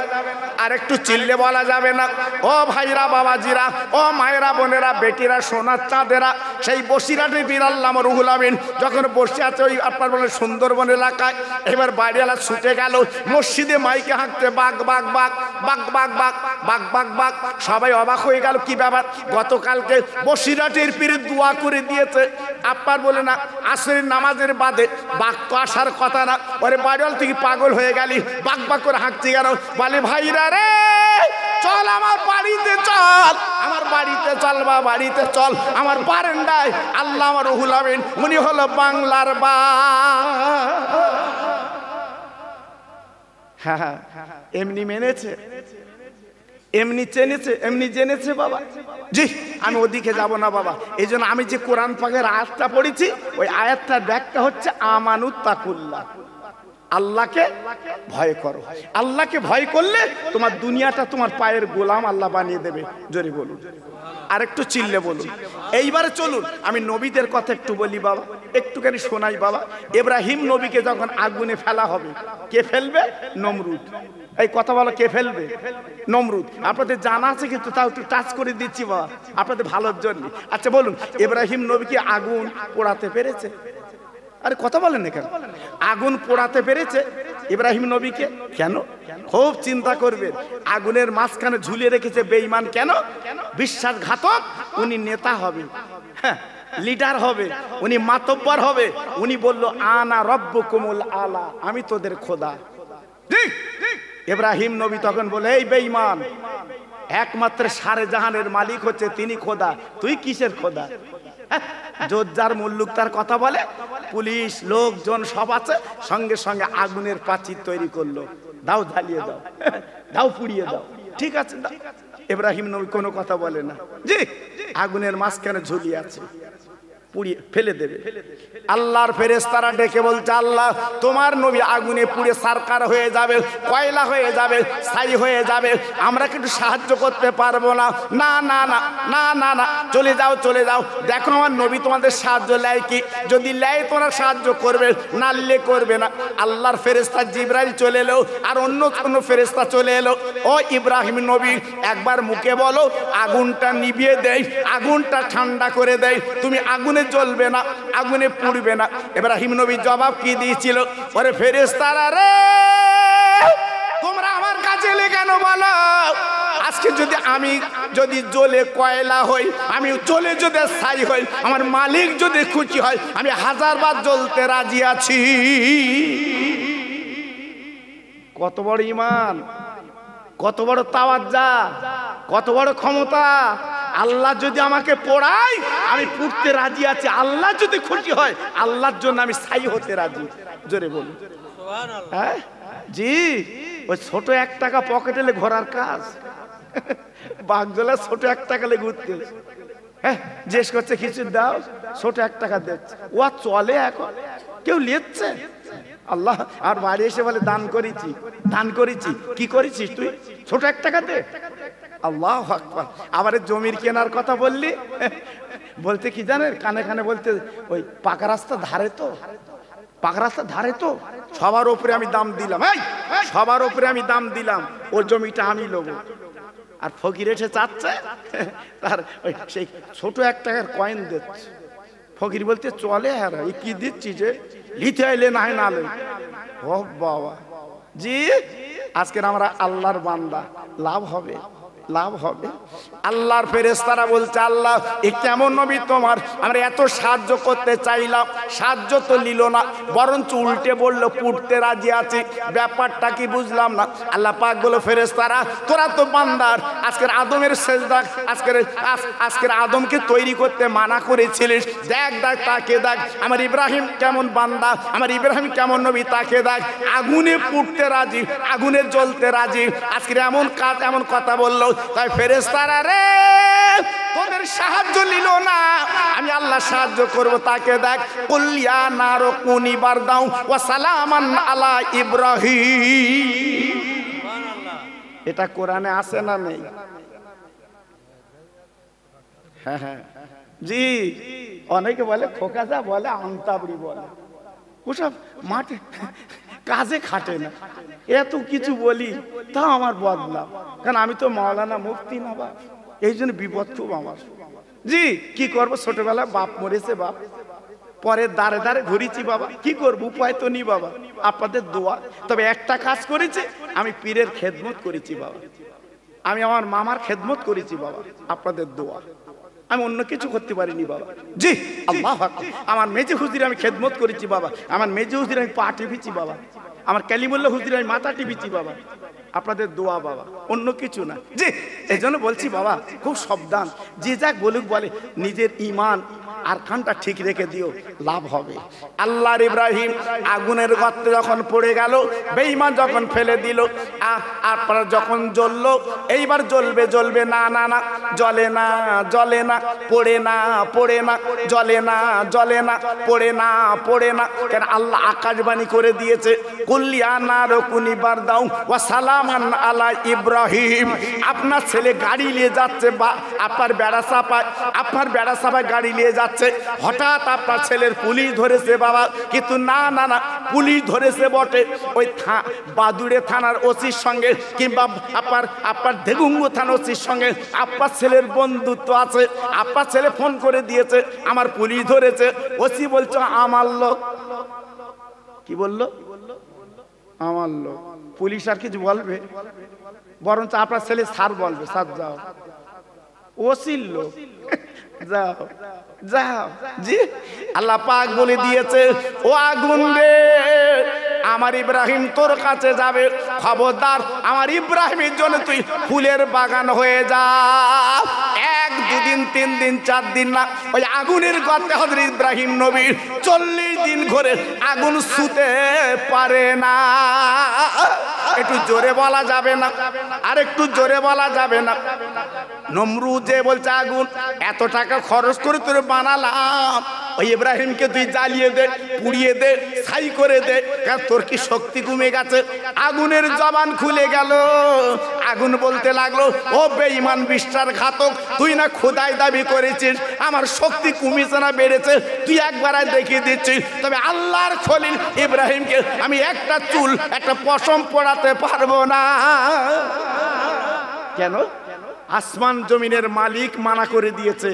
আর একটু চিল্লে বলা যাবে না? ও ভাইরা বাবাজিরা, ও মায়েরা বোনেরা, বেটিরা, সোনার চাঁদেরা, সেই বসিরহাটের পীর আল্লামা রুহুল আমিন যখন বসে আছে ওই আপনার বলে সুন্দরবন এলাকায়, এবার বাড়িওয়ালা ছুটে গেল মসজিদে মাইকে হাঁকতে বাঘ বাঘ বাঘ বাঘ বাঘ বাঘ বাঘ বাঘ বাঘ, সবাই অবাক হয়ে গেল কি ব্যাপার? গতকালকে বসিরহাটের পীর দোয়া করে দিয়েছে, আপনার বলে না আসরের নামাজের বাদে বাঘ তো আসার কথা না, ওরে বাড়িওয়াল থেকে পাগল হয়ে গেলি বাঘ বাঘ করে হাঁকতে গেল। বলে ভাইরা রে চল আমার বাড়িতে চল, আমার বাড়িতে চল বা বাড়িতে চল, আমার বারান্দায় আল্লামা রুহুল আমিন, উনি হলো বাংলার বাঘ। হ্যাঁ, এমনি মেনেছে, এমনি চেনেছে, এমনি জেনেছে বাবা। জি আমি ওদিকে যাব না বাবা, এই জন্য আমি যে কোরআন পাকের আয়াতটা পড়েছি ওই আয়াতটার ব্যাখ্যা হচ্ছে আমানুত তাকুল্লাহ, আল্লাহকে ভয় করো। আল্লাহকে ভয় করলে তোমার দুনিয়াটা তোমার পায়ের গোলাম আল্লাহ বানিয়ে দেবে। জোরে বলুন, আর একটু চিল্লে বলুন। এইবারে চলুন আমি নবীদের কথা একটু বলি বাবা, একটুখানি শোনাই বাবা। ইব্রাহিম নবীকে যখন আগুনে ফেলা হবে, কে ফেলবে? নমরুদ। এই কথা বলো, কে ফেলবে? নমরুদ। আপনাদের জানা আছে কিন্তু তাও একটু টাচ করে দিচ্ছি বাবা আপনাদের ভালোর জন্য। আচ্ছা বলুন, ইব্রাহিম নবীকে আগুন পোড়াতে পেরেছে? আরে কথা বলেন না কেন? আগুন পোড়াতে পেরেছে ইব্রাহিম নবীকে? কেন? খুব চিন্তা করবেন। আগুনের মাঝখানে ঝুলিয়ে রেখেছে বেঈমান, কেন? বিশ্বাসঘাতক। উনি নেতা হবে, হ্যাঁ লিডার হবে, উনি মাতব্বর হবে। উনি বলল আনা রব্বুকুমুল আলা, আমি তোদের খোদা। ঠিক। ইব্রাহিম নবী তখন বলে এই বেঈমান, একমাত্র সারে জাহানের মালিক হচ্ছে তিনি খোদা, তুই কিসের খোদা? যোদ্ধার মুল্লুক তার কথা বলে, পুলিশ লোকজন সব আছে, সঙ্গে সঙ্গে আগুনের প্রাচীর তৈরি করলো, দাও জ্বালিয়ে দাও, দাও পুড়িয়ে দাও। ঠিক আছে দাও। ইব্রাহিম নবী কোনো কথা বলে না, জি আগুনের মাঝখানে ঝুলিয়ে আছে, পুড়িয়ে ফেলে দেবে। আল্লাহর ফেরেশতারা ডেকে বলছে আল্লাহ তোমার নবী আগুনে পুড়ে সারকার হয়ে যাবে, কয়লা হয়ে যাবে, ছাই হয়ে যাবে, আমরা কিন্তু সাহায্য করতে পারবো না। না না না না না না, চলে যাও চলে যাও, দেখো আমার নবী তোমাদের সাহায্য লেয় কি, যদি লেয় তোমরা সাহায্য করবে, না লে করবে না। আল্লাহর ফেরেশতা জিবরাইল চলে এলো, আর অন্য কোনো ফেরেশতা চলে এলো। ও ইব্রাহিম নবী একবার মুখে বলো আগুনটা নিভিয়ে দেয়, আগুনটা ঠান্ডা করে দেয়, তুমি আগুনে জ্বলবে না, আগুনে পুড়বে না। ইব্রাহিম নবী জবাব কি দিয়েছিল? ওরে ফেরেশতারা রে তোমরা আমার কাছে এলে কেন বলো? আজকে যদি আমি যদি জ্বলে কয়লা হই, আমি জ্বলে যদি ছাই হই, আমার মালিক যদি খুশি হয়, আমি 1000 বার জ্বলতে রাজি আছি। কত বড় ঈমান, কত বড় তাওয়াজ্জা, কত বড় ক্ষমতা। আল্লাহ যদি আমাকে পোড়ায় আমি পুড়তে রাজি আছি, আল্লাহ যদি খুশি হয় আল্লাহর জন্য আমি ছাই হতে রাজি। জোরে বলুন সুবহানাল্লাহ। হ্যাঁ জি, ওই ছোট 1 টাকা পকেটে লে ঘোরার কাজ, বাগজলা ছোট 1 টাকা লে ঘুরতে, হ্যাঁ জিজ্ঞেস করছে কিছু দাও, ছোট 1 টাকা দিচ্ছে, ও চলে এখন কেউ লিখছে। আল্লাহ আর বাড়ি এসে বলে দান করেছি, দান করেছি। কি করেছিস তুই? ছোট 1 টাকা দে। আল্লাহু আকবার। আবার জমির কেনার কথা বললি, বলতে কি জানেন কানে কানে বলতে, ওই পাকা রাস্তা ধারে তো, পাকা রাস্তা ধারে তো সবার উপরে আমি দাম দিলাম, এই সবার উপরে আমি দাম দিলাম, ওর জমিটা আমি নেবো। আর ফকির এসে চাচ্ছে তার ওই সেই ছোট 1 টাকার কয়েন দিচ্ছে। ফকির বলতে চলে, আর কি দিচ্ছি যে লিতে আইলে না হয় নালে। ও বাবা, জি আজকের আমরা আল্লাহর বান্দা, লাভ হবে, লাভ হবে। আল্লাহর ফেরেশতারা বলছে আল্লাহ এ কেমন নবী তোমার, আমরা এত সাহায্য করতে চাইলাম, সাহায্য তো নিল না, বরঞ্চ উল্টে বললো পুড়তে রাজি আছে, ব্যাপারটা কি বুঝলাম না। আল্লাহ পাক বলল ফেরেশতারা তোরা তো বান্দার, আজকের আদমের সেজদা, আজকের আদমকে তৈরি করতে মানা করেছিলিস, দেখ দেখ তাকে দেখ আমার ইব্রাহিম কেমন বান্দা, আমার ইব্রাহিম কেমন নবী তাকে দেখ, আগুনে পুড়তে রাজি, আগুনে জ্বলতে রাজি, আজকের এমন কাজ এমন কথা বললো। তাই ফেরেশতারা রে তোদের সাহায্য নিল না, আমি আল্লাহ সাহায্য করব, তাকে দেখ কুলিয়া নারো কুনি বারদাও ওয়া সালামান আলা ইব্রাহিম। এটা কোরআনে আছে না নেই? হ্যাঁ হ্যাঁ জি, অনেকে বলে খোকা যা বলে আমতাবড়ি বলে, ওসব মাঠে কাজে খাটে না, এত কিছু বলি তা আমার বদলাম, কারণ আমি তো মাওলানা মুফতি না বাপ, এই জন্য বিপদ খুব আমার। জি কি করবো, ছোটবেলা বাপ মরেছে, বাপ পরে দাঁড়ে দাঁড়ে ঘুরেছি বাবা, কি করবো উপায় তো নি বাবা, আপনাদের দোয়া। তবে একটা কাজ করেছে, আমি পীরের খেদমত করেছি বাবা, আমি আমার মামার খেদমত করেছি বাবা, আপনাদের দোয়া, আমি অন্য কিছু করতে পারিনি বাবা। জি আল্লাহ আকবার। আমার মেজে হুজুর আমি খেদমত করেছি বাবা, আমার মেজে হুজুর আমি পা টিপেছি বাবা, আমার কালিমুল্লাহ হুজুর আমি মাথা টিপেছি বাবা, আপনাদের দোয়া বাবা, অন্য কিছু না। জি এই জন্য বলছি বাবা খুব সাবধান, যে যাক বলুক বলে, নিজের ঈমান আর কানটা ঠিক রেখে দিও, লাভ হবে। আল্লাহর ইব্রাহিম আগুনের গর্তে যখন পড়ে গেল, বেঈমান যখন ফেলে দিল, আপনারা যখন জ্বললো, এইবার জ্বলবে জ্বলবে, না না না জ্বলে না, জ্বলে না, পড়ে না, পড়ে না, জ্বলে না, জ্বলে না, পড়ে না, পড়ে না, কেন আল্লাহ আকাশবাণী করে দিয়েছে কুলিয়া নারো কুনি বারদাও ওয়া সালামান আলা ইব্রাহিম। আপনার ছেলে গাড়ি নিয়ে যাচ্ছে, বা আপনার বেড়া চাপায়, আপনার বেড়া চাপায় গাড়ি নিয়ে যাচ্ছে, হঠাৎ আপনার ছেলের পুলিশ ধরেছে বাবা, কিন্তু না না না পুলিশ ধরেছে বটে, ওই বাদুড়ে থানার ওসির সঙ্গে কিংবা আপনার দেগুঙ্গু থানার ওসির সঙ্গে আপনার ছেলের বন্ধুত্ব আছে, আপনার ছেলে ফোন করে দিয়েছে আমার পুলিশ ধরেছে, ওসি বলছে আমার লোক, কি বললো আমার লোক, পুলিশ আর কিছু বলবে, বরঞ্চ আপনার ছেলে স্যার বলবে, স্যার যাও, ওসির লোক যাও যাও। জি আল্লাহ পাক বলে দিয়েছে ও আগুন রে, আমার ইব্রাহিম তোর কাছে যাবে, খবরদার আমার ইব্রাহিমের জন্য তুই ফুলের বাগান হয়ে যা। এক দুদিন তিন দিন চার দিন না, ওই আগুনের গর্তে হযরত ইব্রাহিম নবী 40 দিন ঘরে আগুন ছুতে পারে না। একটু জোরে বলা যাবে না, আর একটু জোরে বলা যাবে না। নমরুদ যে বলছে আগুন এত টাকা খরচ করে তোর বানালাম, ওই ইব্রাহিমকে তুই জ্বালিয়ে দে, পুড়িয়ে দে, ছাই করে দে, কারণ তোর কি শক্তি কমে গেছে। আগুনের জবান খুলে গেল, আগুন বলতে লাগলো ও বেঈমান বিশ্বাসঘাতক, তুই না খোদাই দাবি করেছিস, আমার শক্তি কমেছে না বেড়েছে তুই একবার দেখিয়ে দিচ্ছিস, তবে আল্লাহর খলিল ইব্রাহিমকে আমি একটা চুল একটা পশম পড়াতে পারবো না। কেন? আসমান জমিনের মালিক মানা করে দিয়েছে,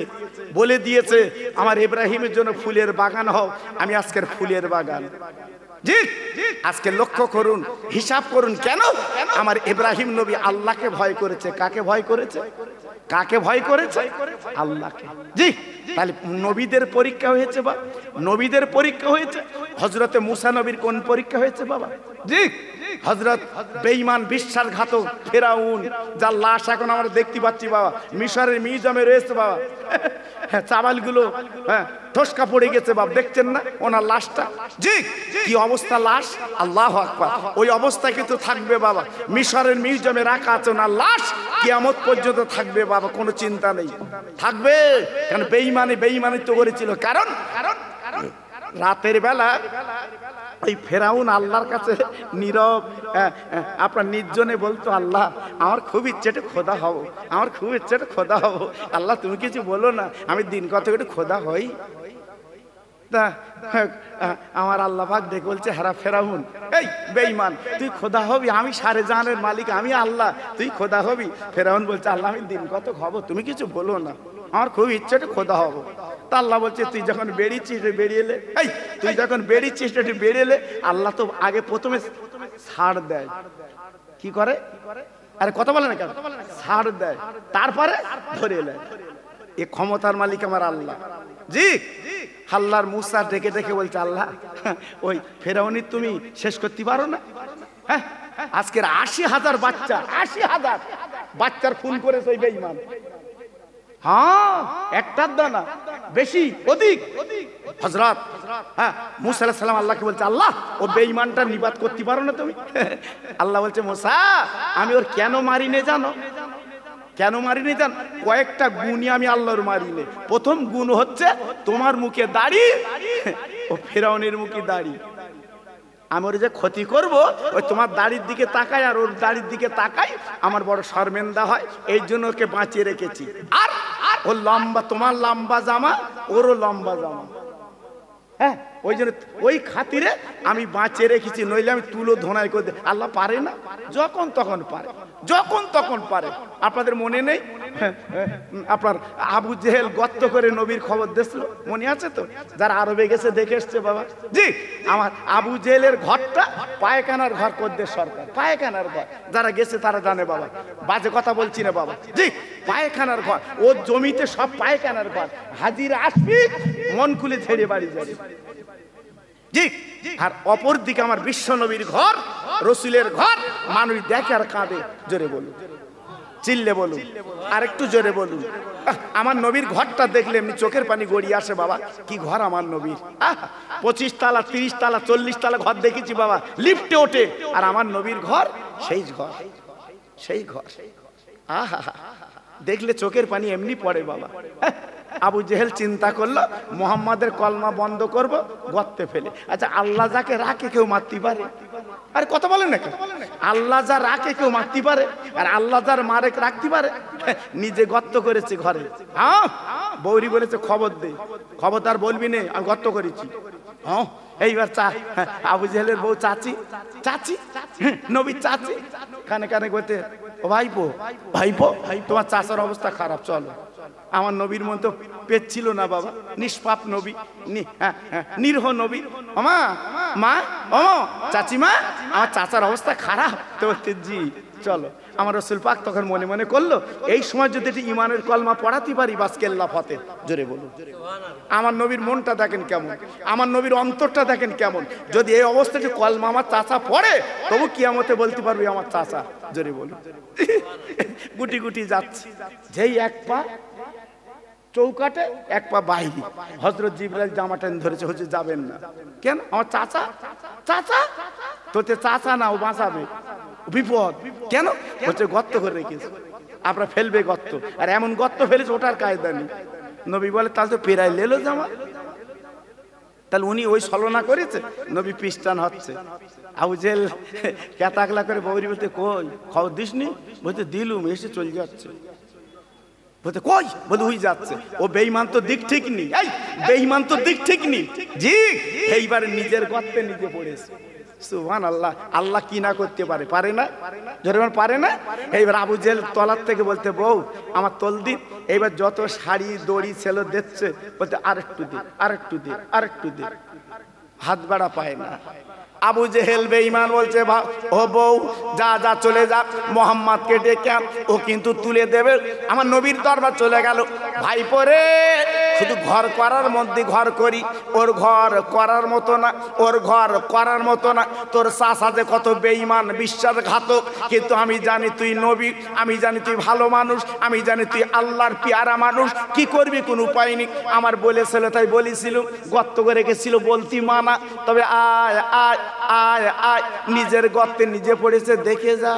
বলে দিয়েছে আমার ইব্রাহিমের জন্য ফুলের বাগান হও, আমি আজকের ফুলের বাগান। জি আজকে লক্ষ্য করুন, হিসাব করুন, কেন আমার ইব্রাহিম নবী আল্লাহকে ভয় করেছে। কাকে ভয় করেছে? কাকে ভয় করেছে? আল্লাহকে। জি তাহলে নবীদের পরীক্ষা হয়েছে বা নবীদের পরীক্ষা হয়েছে। হযরতে মুসা নবীর কোন পরীক্ষা হয়েছে বাবা? জি হযরত বেঈমান বিশ্বাসঘাতক ফেরাউন, যার লাশ এখন আমরা দেখতে পাচ্ছি বাবা, মিশরের মিউজিয়ামে রয়েছে বাবা, চাবালগুলো ঠসকা পড়ে গেছে বাবা, দেখছেন না ওনার লাশটা? জি কি অবস্থা লাশ, আল্লাহু আকবার। ওই অবস্থা কিন্তু থাকবে বাবা, মিশরের মিউজিয়ামে রাখা আছে ওনার লাশ, কিয়ামত পর্যন্ত থাকবে বাবা, কোনো চিন্তা নেই, থাকবে। কারণ বেঈমানিত্ব করেছিল। কারণ রাতের বেলা ওই ফেরাউন আল্লাহর কাছে নীরব আপনার নির্জনে বলতো, আল্লাহ আমার খুব ইচ্ছে একটু খোদা হব, আমার খুব ইচ্ছে একটু খোদা হব, আল্লাহ তুমি কিছু বলো না, আমি দিন কত একটু খোদা হই। তা আমার আল্লাহ পাক দেখে বলছে হারা ফেরাউন, এই বেঈমান তুই খোদা হবি, আমি সারে জাহানের মালিক, আমি আল্লাহ, তুই খোদা হবি। ফেরাউন বলছে আল্লাহ আমি দিন কত হব, তুমি কিছু বলো না, আমার খুব ইচ্ছাটা খোদা হব। তা আল্লাহ বলছে তুই যখন বেরিয়েছিস বেরিয়ে এলে, এই তুই যখন বেরিয়েছিস একটু বেরিয়ে এলে, আল্লাহ তো আগে প্রথমে ছাড় দেয়। কি করে? আরে কথা বলে না কেন? ছাড় দেয়, তারপরে ধরে নেয়। এ ক্ষমতার মালিক আমার আল্লাহ। জি, আল্লাহর মুসা ডেকে ডেকে বলছে, আল্লাহ ওই ফেরাউনি তুমি শেষ করতে পারো না? হ্যাঁ, আজকের ৮০,০০০ বাচ্চা, ৮০,০০০ বাচ্চার খুন করেছে ওই বেঈমান। হ্যাঁ, একটার দানা বেশি অধিক। হযরত হ্যাঁ মুসা আলাইহিস সালাম আল্লাহকে বলছে, আল্লাহ ও বেঈমানটা নিবাত করতে পারো না তুমি? আল্লাহ বলছে, মুসা আমি ওর কেন মারিনে জানো? কেন মারিনি জান? কয়েকটা গুণই আমি আল্লাহর মারিনে। প্রথম গুণ হচ্ছে তোমার মুখে দাড়ি, ও ফেরাউনের মুখে দাড়ি। আমি ওর যে ক্ষতি করব, ওই তোমার দাড়ির দিকে তাকাই আর ওর দাড়ির দিকে তাকাই, আমার বড় শর্মেন্দা হয়, এই জন্য ওকে বাঁচিয়ে রেখেছি। আর ওর লম্বা, তোমার লম্বা জামা, ওরও লম্বা জামা। হ্যাঁ, ওই জন্য ওই খাতিরে আমি বাঁচিয়ে রেখেছি, নইলে আমি তুলো ধোনাই করে। আল্লাহ পারে না? যখন তখন পারে, যখন তখন পারে। আপনাদের মনে নেই আপনার আবু জেহেল গর্ত করে নবীর খবর দিয়েছিল, মনে আছে তো? যারা আরবে গেছে দেখে এসছে বাবা। জি, আমার আবু জেহেলের ঘরটা পায়খানার ঘর করতে সরকার, পায়খানার ঘর। যারা গেছে তারা জানে বাবা, বাজে কথা বলছি না বাবা। জি, পায়খানার ঘর, ওর জমিতে সব পায়খানার ঘর। হাজিরা আসবি, মন খুলে ছেড়ে বাড়ি যাবে। জি, আর অপর দিকে আমার বিশ্ব নবীর ঘর, রসুলের ঘর। মানুষ দেখে আর কাঁদে। জোরে বলুন, চিল্লে বলুন, আর একটু জোরে বলুন। আমার নবীর ঘরটা দেখলে এমনি চোখের পানি গড়িয়ে আসে বাবা। কি ঘর আমার নবীর! 25 তালা, 30 তালা, 40 তালা ঘর দেখেছি বাবা, লিফটে ওঠে। আর আমার নবীর ঘর সেই ঘর, সেই ঘর। আহা, দেখলে চোখের পানি এমনি পড়ে বাবা। আবু জেহেল চিন্তা করলো, মুহাম্মাদের কলমা বন্ধ করব, গর্তে ফেলে। আচ্ছা, আল্লাহ যাকে রাখে কেউ মারতে পারে? আরে কথা বলেন না কেন? আল্লাহ যা রাখে কেউ মারতে পারে, আর আল্লাহ যার মারে রাখতে পারে? নিজে গর্ত করেছে ঘরে। হ্যাঁ, বৌরি বলেছে খবর দে, খবরদার বলবি নে আমি গর্ত করেছি। হ্যাঁ, এইবার আবু জেহেলের বউ চাচি, চাচি নবীর চাচি কানে কানে বলতে, ও ভাইপো, ভাইপো তোমার চাচার অবস্থা খারাপ, চলো। আমার নবীর মন তো পেট ছিল না বাবা, নিষ্পাপ নবী, নিরহ নবী। মা, মা, ও চাচিমা, আমার চাচার অবস্থা খারাপ। তো বলতে, জি চলো। আমার রাসূল পাক তখন মনে মনে করলো, এই সময় যদি একটি ইমানের কলমা পড়াতে পারি, বাস কেল্লা ফতে। জোরে বলুন। আমার নবীর মনটা দেখেন কেমন, আমার নবীর অন্তরটা দেখেন কেমন। যদি এই অবস্থাতে কলমা আমার চাচা পড়ে, তবু কিয়ামতে বলতে পারবি আমার চাচা। জোরে বলুন। গুটি গুটি যাচ্ছে, যেই এক পা চৌকাটে, এক পা বাইরে। হযরত জিবরাইল জামা টেনে ধরেছে, হচ্ছে যাবেন না। কেন? আমার চাচা, চাচা তোতে চাচা না, ও বাঁচাবে, বিপদ। কেন? হচ্ছে গর্ত করে রেখেছে, আপনার ফেলবে গর্ত। আর এমন গর্ত ফেলেছে ওটার কায়দা নেই। নবী বলে, তাহলে তো পেরাই লেলো জামা। তাহলে উনি ওই ছলনা করেছে। নবী পিস্টান হচ্ছে। আবু জেহেল কেতাকলা করে বৌরি বলতে, কই খবর দিসনি? বলতে, দিলুম, এসে চলে যাচ্ছে। বলতে, কই? বলে, ওই যাচ্ছে। ও বেঈমান তো দিক ঠিক নেই, এই বেঈমান তো দিক ঠিক নেই। জি, এইবারে নিজের গর্তে নিজে পড়েছে। সুবহানাল্লাহ। আল্লাহ কি না করতে পারে? পারে না? জোরে বল, পারে না? এইবার আবু জেহেল তলার থেকে বলতে, বউ আমার তোল দিন। এইবার যত শাড়ি দড়ি ছিল দিচ্ছে, বলতে, আরেকটু দিন, আরেকটু দিন, আরেকটু দিন। হাত বাড়া পায় না। আবু জেহেল বেঈমান বলছে, ও বউ যা যা চলে যা, মোহাম্মদকে ডেকে আন, ও কিন্তু তুলে দেবে। আমার নবীর দরবার চলে গেল। ভাইপো রে, শুধু ঘর করার মধ্যে ঘর করি, ওর ঘর করার মতো না, ওর ঘর করার মতো না। তোর চাচা যে কত বেঈমান, বিশ্বাসঘাতক, কিন্তু আমি জানি তুই নবী, আমি জানি তুই ভালো মানুষ, আমি জানি তুই আল্লাহর পেয়ারা মানুষ। কি করবি? কোনো উপায় নেই। আমার বলেছিল তাই বলেছিল, গর্ত করে রেখেছিল, বলতি মানা। তবে আয় আয় আয় আয়, নিজের গর্তে নিজে পড়েছে, দেখে যা।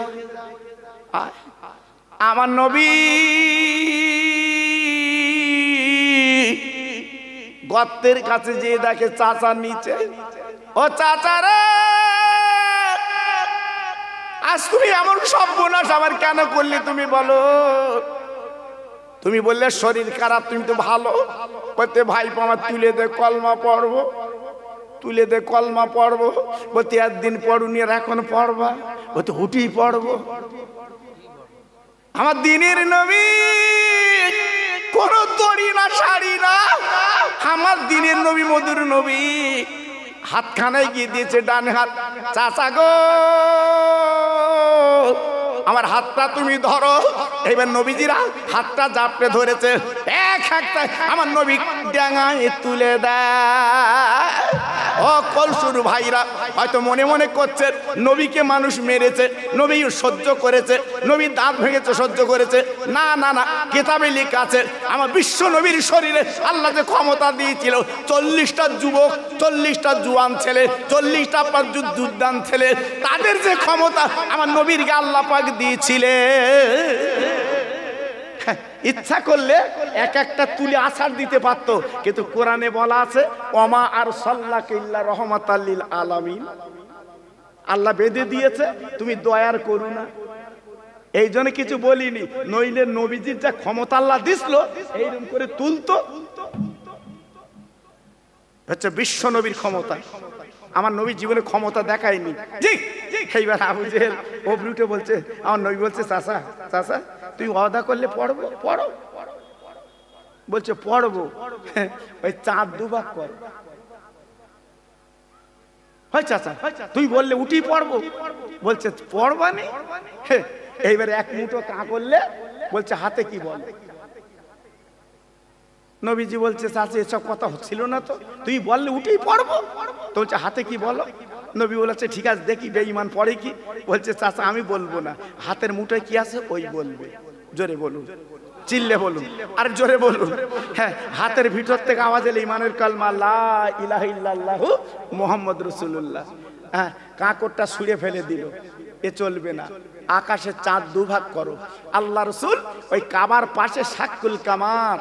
আয়, আমার নবী গর্তের কাছে যে দেখে চাচা নিচে। ও চাচা রে, আজ তুমি এমন সর্বনাশ আমার কেন করলে তুমি বলো? তুমি বললে শরীর খারাপ, তুমি তো ভালো। বলতে, ভাইপো আমার তুলে দে, কলমা পড়বো, তুলে দে, কলমা পড়বো। বলতে, একদিন পড়ুনি আর এখন পড়বা? বলতে, হুটেই পড়বো। আমার দিনের নবী কোন দড়ি না, শাড়ি না, আমার দিনের নবী, মধুর নবী। হাতখানায় গিয়ে দিয়েছে ডান হাত। চাচা গো আমার হাতটা তুমি ধরো। এবার নবীজিরা হাতটা জাপটে ধরেছে, এক হাতটা আমার নবী ডাঙায় তুলে দেয়। ও কলসুর ভাইরা হয়তো মনে মনে করছেন নবীকে মানুষ মেরেছে, নবী সহ্য করেছে, নবী দাঁত ভেঙেছে সহ্য করেছে। না না না, কিতাবে লেখা আছে আমার বিশ্ব নবীর শরীরে আল্লাহ যে ক্ষমতা দিয়েছিল, 40টা যুবক, 40টা জুয়ান ছেলে, 40টা যুদ্ধান ছেলে, তাদের যে ক্ষমতা আমার নবীরকে আল্লাহ পাক দিয়েছিলে, ইচ্ছা করলে এক একটা তুলে আছাড় দিতে পারতো। কিন্তু কোরআনে বলা আছে ওমা আরসালনাকা ইল্লা রাহমাতাল লিল আলামিন। আল্লাহ বেঁধে দিয়েছে তুমি দয়ার করুণা, এই জন্য কিছু বলিনি, নইলে নবীজির যা ক্ষমতা আল্লাহ দিছিল এইরকম করে তুলতো। হচ্ছে বিশ্ব নবীর ক্ষমতা। আমার নবী জীবনে ক্ষমতা দেখায়নি। জি এইবার আবু জেহেল অবরুটে বলছে, আমার নবী বলছে চাচা চাচা তুই ওয়াদা করলে পড়বো, পড়ো। বলছে পড়বো, ওই চাঁদ দুভাগ কর। হয় চাচা তুই বললে উঠি পড়বো। বলছে পড়বানি। এইবার এক মুঠো কা করলে বলছে হাতে কি বল। নবীজি বলছে চাচা এসব কথা হচ্ছিল না তো, তুই বললে উঠি পড়বো। তো বলছে হাতে কি বলো। নবী বলেছে ঠিক আছে দেখি বেঈমান পড়ে কি। বলছে চাচা আমি বলবো না, হাতের মুঠোয় কি আছে ওই বলবে। জোরে বলুন, চিল্লে বলুন, আর জোরে বলুন। হ্যাঁ, হাতের ভিতর থেকে আওয়াজ এলে ইমানের কালমা লা ইলাহা ইল্লাল্লাহু মুহাম্মদ রাসূলুল্লাহ। হ্যাঁ, কাঁকড়টা ছুঁড়ে ফেলে দিল, এ চলবে না। আকাশে চাঁদ দুভাগ করো। আল্লাহ রসুল ওই কাবার পাশে সাক্কুল কামার,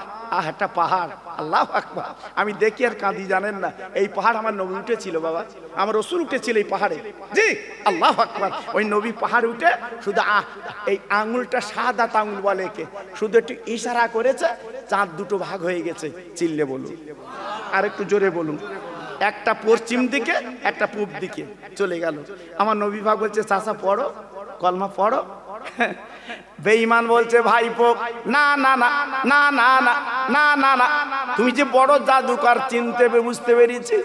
একটা পাহাড়, আল্লাহু আকবার। আমি দেখি আর কাঁদি, জানেন না এই পাহাড় আমার নবী উঠেছিল বাবা, আমার রসুল উঠেছিল এই পাহাড়ে। জি আল্লাহু আকবার। ওই নবী পাহাড় উঠে শুধু এই আঙুলটা সাদাত আঙুল বলে কে, শুধু একটু ইশারা করেছে, চাঁদ দুটো ভাগ হয়ে গেছে। চিল্লে বলুন, আর একটু জোরে বলুন। একটা পশ্চিম দিকে একটা পূব দিকে চলে গেল। আমার নবী ভাগ বলছে চাচা পড়ো, কলমা পড়ো। বেঈমান বলছে ভাইপো না না না না না না না না না, তুমি যে বড় জাদুকর চিনতে বুঝতে পেরেছি।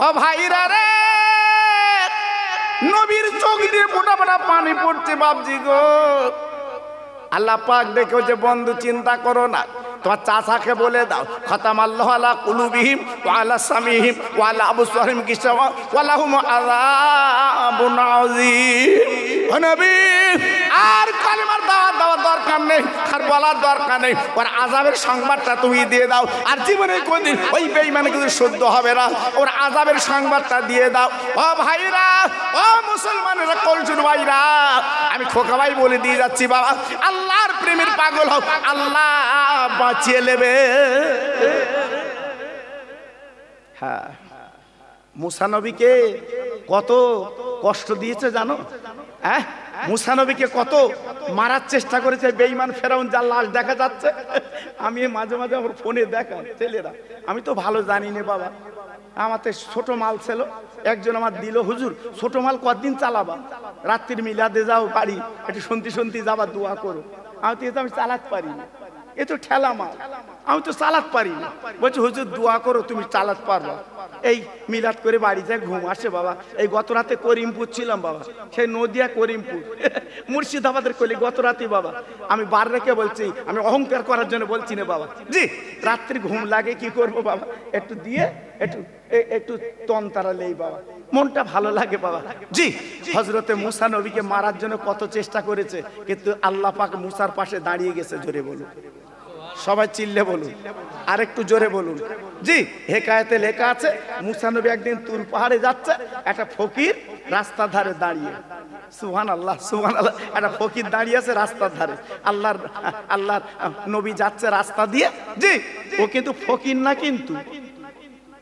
ও ভাইরা রে, নবীর চোখ দিয়ে ফোঁটা ফোঁটা পানি পড়ছে বাপজি গো। আল্লাহ পাক দেখে যে বন্ধু চিন্তা করো না, তোমার চাচাকে বলে দাও খতাম আল্লাহু আলা কুলুবিহিম ওয়া আলা সামিহিম ওয়া আলা আবসারিহিম গিশাওয়া ওয়া লাহুম আযাবুন আযীম। ও নবী আর কালিমার দাওয়াত দেওয়ার দরকার নেই, আর বলার দরকার নেই, ওর আযাবের সংবাদটা তুমি দিয়ে দাও। আর জীবনে কোনদিন ওই বেঈমান কিছু শুদ্ধ হবে না, ওর আযাবের সংবাদটা দিয়ে দাও। ও ভাইরা, ও মুসলমানেরা, কলসুর ভাইরা, আমি খোকা ভাই বলে দিয়ে যাচ্ছি বাবা, আল্লাহর প্রেমের পাগল হোক, আল্লাহ বাঁচিয়ে নেবে। হ্যাঁ, মুসা নবীকে কত কষ্ট দিয়েছে জানো? হ্যাঁ, মুসা নবীকে কত মারার চেষ্টা করেছে বেঈমান ফেরাউন, যার লাশ দেখা যাচ্ছে। আমি মাঝে মাঝে আমার ফোনে দেখা ছেলেরা, আমি তো ভালো জানি না বাবা, আমাতে ছোট মাল ছিল, একজন আমার দিল হুজুর ছোট মাল কতদিন চালাবা, রাত্রির মিলাদে যাও বাড়ি, একটু শুনতে শুনতে যাবা, দোয়া করো। আমি তো আমি চালাতে পারি না, এ তো ঠেলা মাল, আমি তো চালাতে পারি না। বলছি হুজুর দোয়া করো তুমি চালাতে পারবা। এই মিলাদ করে বাড়ি যায় ঘুম আসে বাবা। এই গত রাতে করিমপুর ছিলাম বাবা, সেই নদিয়া করিমপুর মুর্শিদাবাদের কলি গত রাতে বাবা। আমি বার রেখে বলছি, আমি অহংকার করার জন্য বলছি না বাবা। জি রাত্রি ঘুম লাগে, কি করবো বাবা, একটু দিয়ে একটু একটু তন্তারা লেই বাবা, মনটা ভালো লাগে বাবা। জি হযরতে মুসা নবীকে মারার জন্য কত চেষ্টা করেছে, কিন্তু আল্লাহ পাক মুসার পাশে দাঁড়িয়ে গেছে। জোরে বলুন, সবাই চিল্লে বলুন, আর একটু জোরে বলুন। জি হেকায়েতে লেখা আছে মুসা নবী একদিন তুর পাহাড়ে যাচ্ছে, একটা ফকির রাস্তার ধারে দাঁড়িয়ে, সুবহানাল্লাহ সুবহানাল্লাহ, একটা ফকির দাঁড়িয়ে আছে রাস্তার ধারে। আল্লাহর নবী যাচ্ছে রাস্তা দিয়ে। জি ও কিন্তু ফকির না, কিন্তু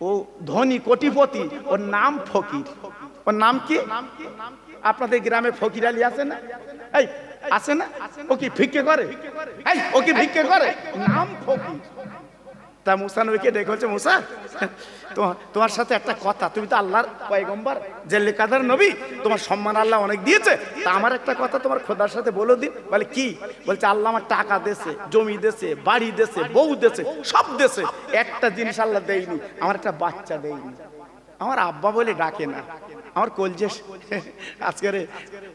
ও ধনী কোটিপতি, ওর নাম ফকির। ওর নাম কি? আপনাদের গ্রামে ফকির আলী আছে না? এই আছে না? ও কি ভিক্ষে করে? এই ও কি ভিক্ষে করে? নাম ফকির। তা মুসা নবীকে ডেকে বলছে, মুসা তোমার সাথে একটা কথা, তুমি তো আল্লাহর পয়গম্বর, জেলে কাদের নবী, তোমার সম্মান আল্লাহ অনেক দিয়েছে, তা আমার একটা কথা তোমার খোদার সাথে বলে দিন। বলে কি? বলছে আল্লাহ আমার টাকা দেশে, জমি দেশে, বাড়ি দেশে, বউ দেশে, সব দেশে, একটা জিনিস আল্লাহ দেয়নি, আমার একটা বাচ্চা দেয়নি। আমার আব্বা বলে ডাকে না, আমার কলজে আজকের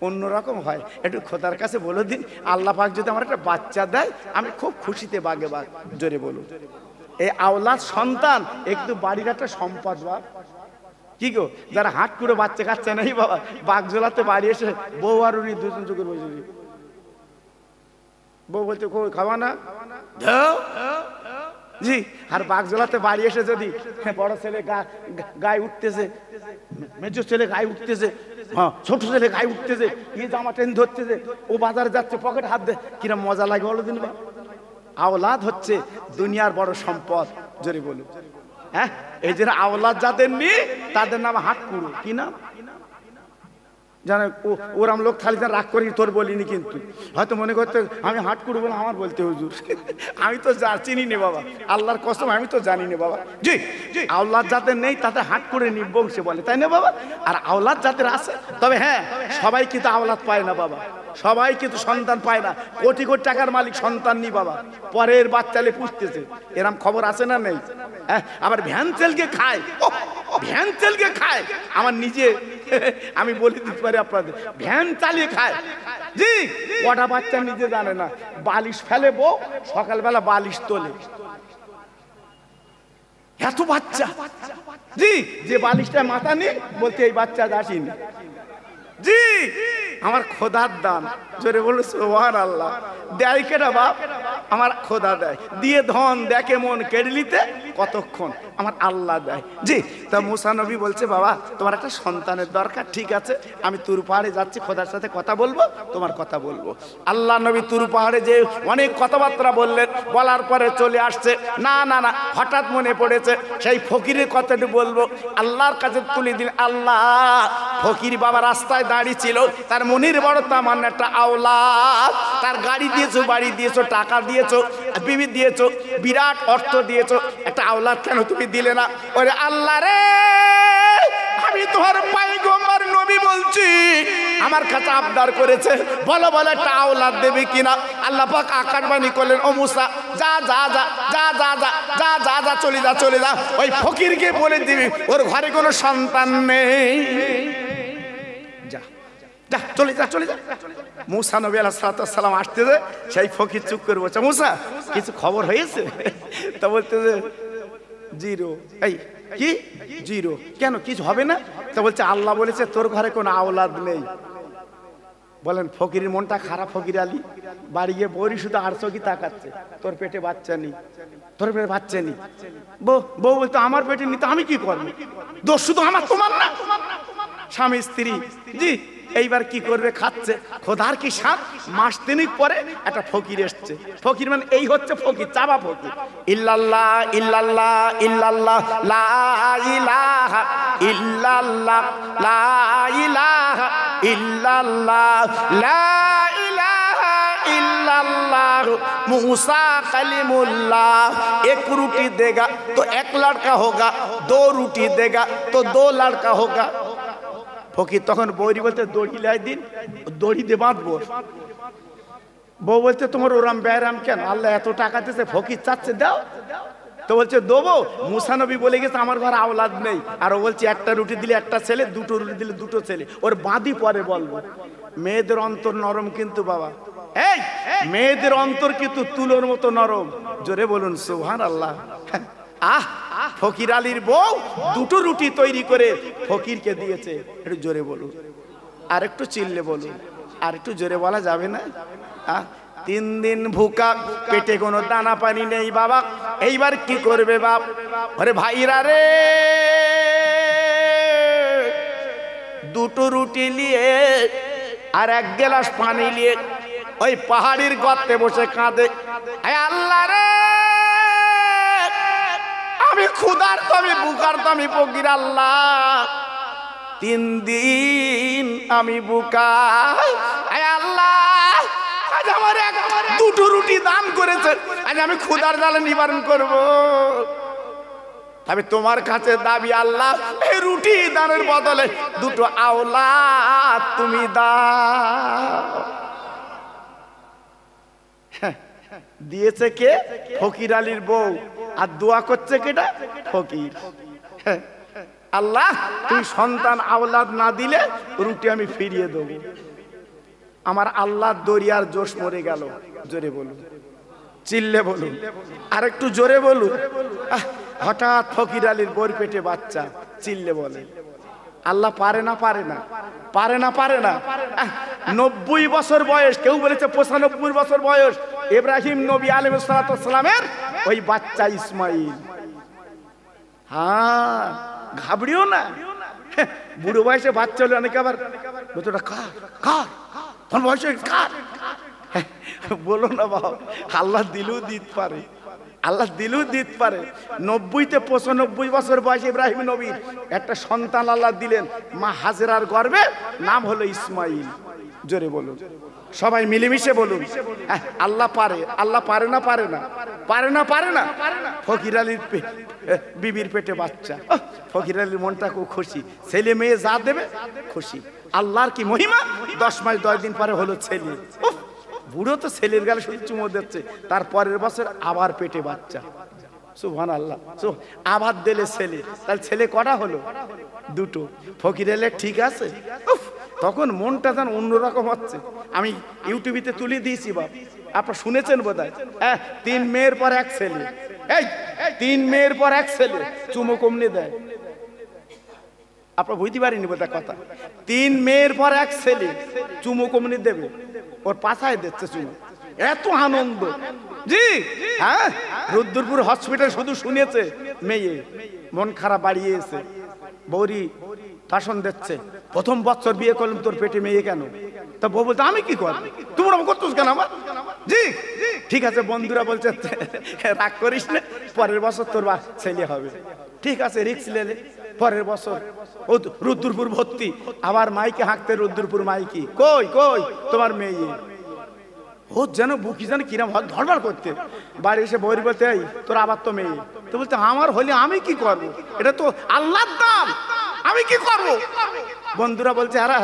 অন্যরকম হয়। একটু খোদার কাছে বলে দিন, আল্লাহ পাক যদি আমার একটা বাচ্চা দেয় আমি খুব খুশিতে বাগে বাগ। জোরে বলুন। এই আওলাদ সন্তান একটু বাড়ির একটা সম্পদ বাপ। কি গো, যারা হাট করে বাচ্চা কাচ্চা নেই বাবা, বাগজোলাতে বাড়ি এসে বউ আর উনি দুজন চোখের বসে, বউ বলতে খাওয়া না জি, আর বাগজোলাতে বাড়ি এসে যদি বড় ছেলে গায়ে উঠতেছে, মেজো ছেলে গায়ে উঠতেছে, হ্যাঁ ছোট ছেলে গায়ে উঠতেছে, ইয়ে জামা টেন ধরতেছে, ও বাজারে যাচ্ছে পকেট হাত দে, কিরম মজা লাগে বলো দিন বা। আওলাদ হচ্ছে দুনিয়ার বড় সম্পদ। জোরে বলুন। হ্যাঁ, এই যে আওলাদ যাদের নেই তাদের নাম হাট কুড়ো। কি নাম জানে? ওরাম লোক খালি রাগ করি তোর বলিনি, কিন্তু হয়তো মনে করতে আমি হাট কুড়ো বলে আমার বলতে হুজুর। আমি তো চিনি নে বাবা, আল্লাহর কসম আমি তো জানি না বাবা। জি, আওলাদ যাদের নেই তাদের হাট করে নিবংশে বলে, তাই না বাবা? আর আওলাদ যাদের আছে, তবে হ্যাঁ সবাই কিন্তু আওলাদ পায় না বাবা, সবাই কিন্তু সন্তান পায় না। কোটি কোটি টাকার মালিক সন্তান নি বাবা, পরের বাচ্চালে পুষতেছে, এরম খবর আছে না নেই? হ্যাঁ, আবার ভ্যান তেলকে খায়, ভ্যান তেলকে খায়। আমার নিজে আমি বলে দিতে পারি আপনাদের, ভ্যান চালিয়ে খায়। জি, কটা বাচ্চা নিজে জানে না, বালিশ ফেলে বউ, সকালবেলা বালিশ তোলে। এত বাচ্চা, জি, যে বালিশটা মাথা নেই বলতে এই বাচ্চা আসেনি। জি, আমার খোদার দান। জোরে বলো সুবহানাল্লাহ। দেয় কেটা বাপ? আমার খোদা দেয়। দিয়ে ধন দেখে মন কেড়ে নিতে কতক্ষণ আমার আল্লাহ দেয়। জি, তা মুসা নবী বলছে বাবা তোমার একটা সন্তানের দরকার, ঠিক আছে আমি তুর পাহাড়ে যাচ্ছি, খোদার সাথে কথা বলবো, তোমার কথা বলবো। আল্লাহ নবী তুর পাহাড়ে যে অনেক কথাবার্তা বললেন, বলার পরে চলে আসছে, না না না হঠাৎ মনে পড়েছে সেই ফকিরের কথাটি বলবো। আল্লাহর কাছে তুলে দিন। আল্লাহ, ফকির বাবা রাস্তায় দাঁড়িয়ে ছিল, তার মনির বড় তামান্না একটা আওলাদ, তার গাড়ি দিয়েছো, বাড়ি দিয়েছো, টাকা দিয়েছো, বিবি দিয়েছো, বিরাট অর্থ দিয়েছো, একটা আওলাদ কেন তুমি দিলে না? ওরে আল্লাহ রে, আমি তোমার পয়গম্বর নবী বলছি, আমার কাছে আবদার করেছে, বলো বলো একটা আওলাদ দেবে কিনা? আল্লাহ পাক আকাশবাণী করলেন, ও মুসা যা যা যা যা যা যা যা যা যা চলে যা চলে যা, ওই ফকিরকে বলে দিবি ওর ঘরে কোনো সন্তান নেই, যা যা চলে যা চলে যা। মুসা নবী আলাইহিস সালাম আসতেছে, সেই ফকির চুপ করে বলছে, মুসা কিছু খবর হয়েছে? তা বলতেছে জিরো। এই কি জিরো? কেন কিছু হবে না? তা বলছে আল্লাহ বলেছে তোর ঘরে কোনো আওলাদ নেই। বলেন ফকিরের মনটা খারাপ। ফকির আলী বাড়ি গিয়ে বউরি শুধু আর চোখই তাকাচ্ছে, তোর পেটে বাচ্চা নেই, তোর পেটে বাচ্চা নেই। বউ বলতো আমার পেটে নিতে আমি কি করবো? দোষ শুধু আমার, তোমার না। স্বামী স্ত্রী, জি, এইবার কি করবে? খাচ্ছে। খোদার কি সাত মাস তিনিক পরে একটা ফকির এসছে। ফকির মানে এই হচ্ছে ফকির, চাবা ফকির। ইল্লাল্লাহ ইল্লাল্লাহ ইল্লাল্লাহ লা ইলাহা ইল্লাল্লাহ লা ইলাহা ইল্লাল্লাহ লা ইলাহা इल्लल्लाह मूसा कलीमुल्लाह। एक रोटी देगा तो एक लड़का होगा, दो रोटी देगा तो दो लड़का होगा। ফকির তখন বৌরি বলতে দড়ি লাই দিন, দড়ি দিয়ে বাঁধবো। বউ বলছে তোমার ওরাম ব্যারাম কেন? আল্লাহ এত টাকা দিয়েছে, ফকির চাচ্ছে দাও। তো বলছে দেবো। মুসা নবী বলে গেছে আমার ঘরে আওলাদ নেই, আর ও বলছে একটা রুটি দিলে একটা ছেলে, দুটো রুটি দিলে দুটো ছেলে। ওর বাঁধি পরে বলবো। মেয়েদের অন্তর নরম কিন্তু বাবা, এই মেয়েদের অন্তর কিন্তু তুলোর মতো নরম। জোরে বলুন সুবহানাল্লাহ। আহ, ফকির আলীর বউ দুটো রুটি তৈরি করে ফকিরকে দিয়েছে। একটু জোরে বলুন, আর একটু চিল্লে বলুন, আর একটু জোরে বলা যাবে না? 3 দিন ভুকা, পেটে কোনো দানা পানি নেই বাবা। এইবার কি করবে বাপ? আরে ভাইরা রে, দুটো রুটি নিয়ে আর 1 গ্লাস পানি নিয়ে ওই পাহাড়ির গর্তে বসে কাঁদে, আল্লাহ রে আমি ক্ষুধার তো, আমি বুকার তো, আমি ফকির। আল্লাহ 3 দিন আমি বুকা, আল্লাহ আজ আমার দুটো রুটি দান করেছে, আজ আমি ক্ষুধার জ্বালা নিবারণ করব। আমি তোমার কাছে দাবি আল্লাহ, এই রুটি দানের বদলে দুটো আওলাদ তুমি দাও। দিয়েছে কে? ফকির আলীর বউ। আর দোয়া করছে কেটা? ফকির। আল্লাহ তুমি সন্তান আওলাদ না দিলে রুটি আমি ফিরিয়ে দেবো। আমার আল্লাহর দরিয়ার জোশ মরে গেল। জোরে বলুন, চিল্লে বলুন, আর একটু জোরে বলুন। হঠাৎ ফকির আলীর বোর পেটে বাচ্চা। চিল্লে বলে আল্লাহ পারে না, পারে না, পারে না, পারে না। 90 বছর বয়স, কেউ বলেছে 95 বছর বয়স ইব্রাহিম নবী আলাইহিস সালাতু ওয়াস সালামের ওই বাচ্চা ইসমাইল। হ্যাঁ, ঘাবড়িও না। বুড়ো বয়সে বাচ্চা হলে অনেকে আবার বলতো কার কার তোর বয়সে কার। বলো না বাবা, আল্লাহ দিলেও দিতে পারে, আল্লাহ দিলেও দিতে পারে। 90 থেকে 95 বছর বয়সে ইব্রাহিম নবীর একটা সন্তান আল্লাহ দিলেন মা হাজেরার গর্ভে, নাম হলো ইসমাইল। জোরে বলুন, সবাই মিলেমিশে বলুন আল্লাহ পারে। আল্লাহ পারে না, পারে না, পারে না, পারে না। ফকির আলীর বিবির পেটে বাচ্চা। ফকির আলীর মনটা খুব খুশি, ছেলে মেয়ে যা দেবে খুশি। আল্লাহর কি মহিমা, 10 মাস 10 দিন পরে হলো ছেলে। বুড়ো তো ছেলের গালে শুধু চুমো দিচ্ছে, তার পরের বছর আবার পেটে বাচ্চা। সুবহানাল্লাহ, আবার দিলে ছেলে। তাহলে ছেলে কটা হলো? 2। ফকির আলী ঠিক আছে, তখন মনটা যেন অন্যরকম হচ্ছে। আমি ইউটিউবে তুলে দিয়েছি, বাপ আপনারা শুনেছেন বোধহয়। 3 মেয়ের পর 1 ছেলে। এই 3 মেয়ের পর 1 ছেলে, চুমো কমনে দেয়। আপনারা বুঝতে পারেনি বোধহয় কথা। 3 মেয়ের পর 1 ছেলে, চুমো কমনে দেবে, ওর পাছায় দিচ্ছে চুমো। এত আনন্দ। জি হ্যাঁ, রুদ্রপুর হসপিটাল শুধু শুনেছে মেয়ে, মন খারাপ বাড়িয়েছে। বৌরি শাসন দিচ্ছে, 1ম বছর বিয়ে করলাম, তোর পেটে মেয়ে কেন? তা বউ বলতে আমি কি করব, তোমরা করতেছ কেন আমার? জি ঠিক আছে। বন্ধুরা বলছে রাগ করিস না, পরের বছর তোর ছেলে হবে। ঠিক আছে, রিক্স লেলে। পরের বছর ও রুদ্রপুর ভর্তি, আবার মাইকে হাঁকতে, রুদ্রপুর মাইকি, কই কই তোমার মেয়ে? ও যেন বুকি যেন কিরম ধরবার করতে। বাড়ি এসে বৌরি বলতে, এই তোর আবার তো মেয়ে। তো বলতে আমার হলে আমি কি করব, এটা তো আল্লাহর দান, আমি কি করব? বন্ধুরা বলছে আরা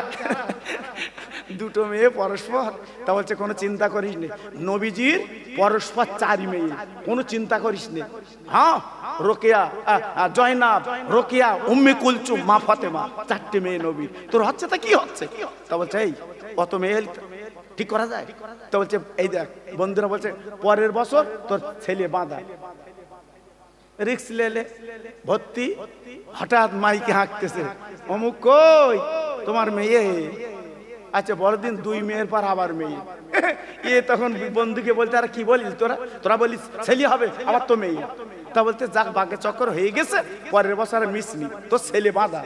2 মেয়ে পরস্পর। তা বলছে কোনো চিন্তা করিস নে, নবীজির পরস্পর 4 মেয়ে, কোনো চিন্তা করিস নে। হ্যাঁ, রোকেয়া, জয়নাব, রোকেয়া, উম্মে কুলসুম, মা ফাতেমা, 4টে মেয়ে নবী। তোর হচ্ছে তা কি হচ্ছে? তা বলছে এই অত মেয়ে ঠিক করা যায়? তো বলছে এই দেখ, বন্ধুরা বলছে পরের বছর তোর ছেলে বাঁধা। রিক্স লেলে ভর্তি। হঠাৎ মাইকে হাঁকতেছে, অমুক কই তোমার মেয়ে? আচ্ছা বড়দিন 2 মেয়ের পর আবার মেয়ে। এ তখন বন্ধুকে বলতে, আর কি বলিস তোরা? তোরা বলিস ছেলে হবে, আবার তো মেয়ে। তা বলতে যাক, বাঘে চক্কর হয়ে গেছে, পরের বছর মিস নি, তোর ছেলে বাঁধা।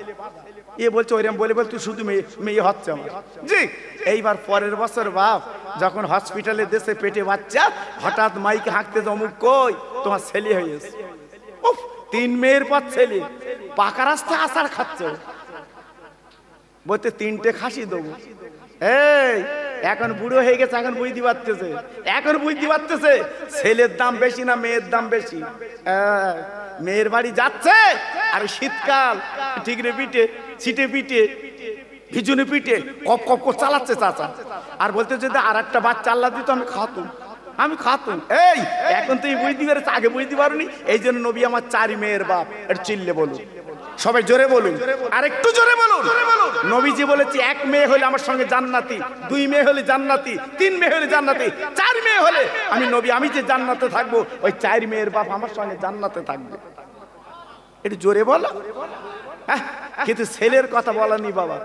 এ বলছে ওইরকম বলে বল তুই শুধু মেয়ে মেয়ে হচ্ছে আমার। জি এইবার পরের বছর বাপ যখন হসপিটালে দেশে পেটে বাচ্চা, হঠাৎ মাইকে হাঁকতে, অমুক কই তোমার ছেলে হয়েছে। উফ, 3 মেয়ের পর ছেলে। পাকা রাস্তায় আষাঢ় খাচ্ছে, বলতে 3টে খাসি দেবো। এই এখন বুড়ো হয়ে গেছে, এখন বুঝতে পারতেছে, এখন বুঝতে পারতেছে ছেলের দাম বেশি না মেয়ের দাম বেশি। মেয়ের বাড়ি যাচ্ছে, আর শীতকাল ঠিক রে পিঠে, ছিটে পিঠে, ভিজুনি পিঠে কপ কপ করে চালাচ্ছে চাচা। আর বলতে যদি আর একটা বাচ্চা আল্লাহ দিত আমি খাতুম, আমি খাতুম। এই এখন তুই বুঝতে পারছিস, আগে বুঝতে পারোনি। এই জন্য নবী আমার 4 মেয়ের বাপ। এটা চিল্লে বলুন, সবাই জোরে বলুন, আর একটু জোরে বলুন। নবীজি বলেছে 1 মেয়ে হলে আমার সঙ্গে জান্নাতি, 2 মেয়ে হলে জান্নাতি, 3 মেয়ে হলে জান্নাতি, 4 মেয়ে হলে আমি নবী, আমি যে জান্নাতে থাকবো, ওই 4 মেয়ের বাপ আমার সঙ্গে জান্নাতে থাকবে। একটু জোরে বলো। কিন্তু ছেলের কথা বলানি বাবা,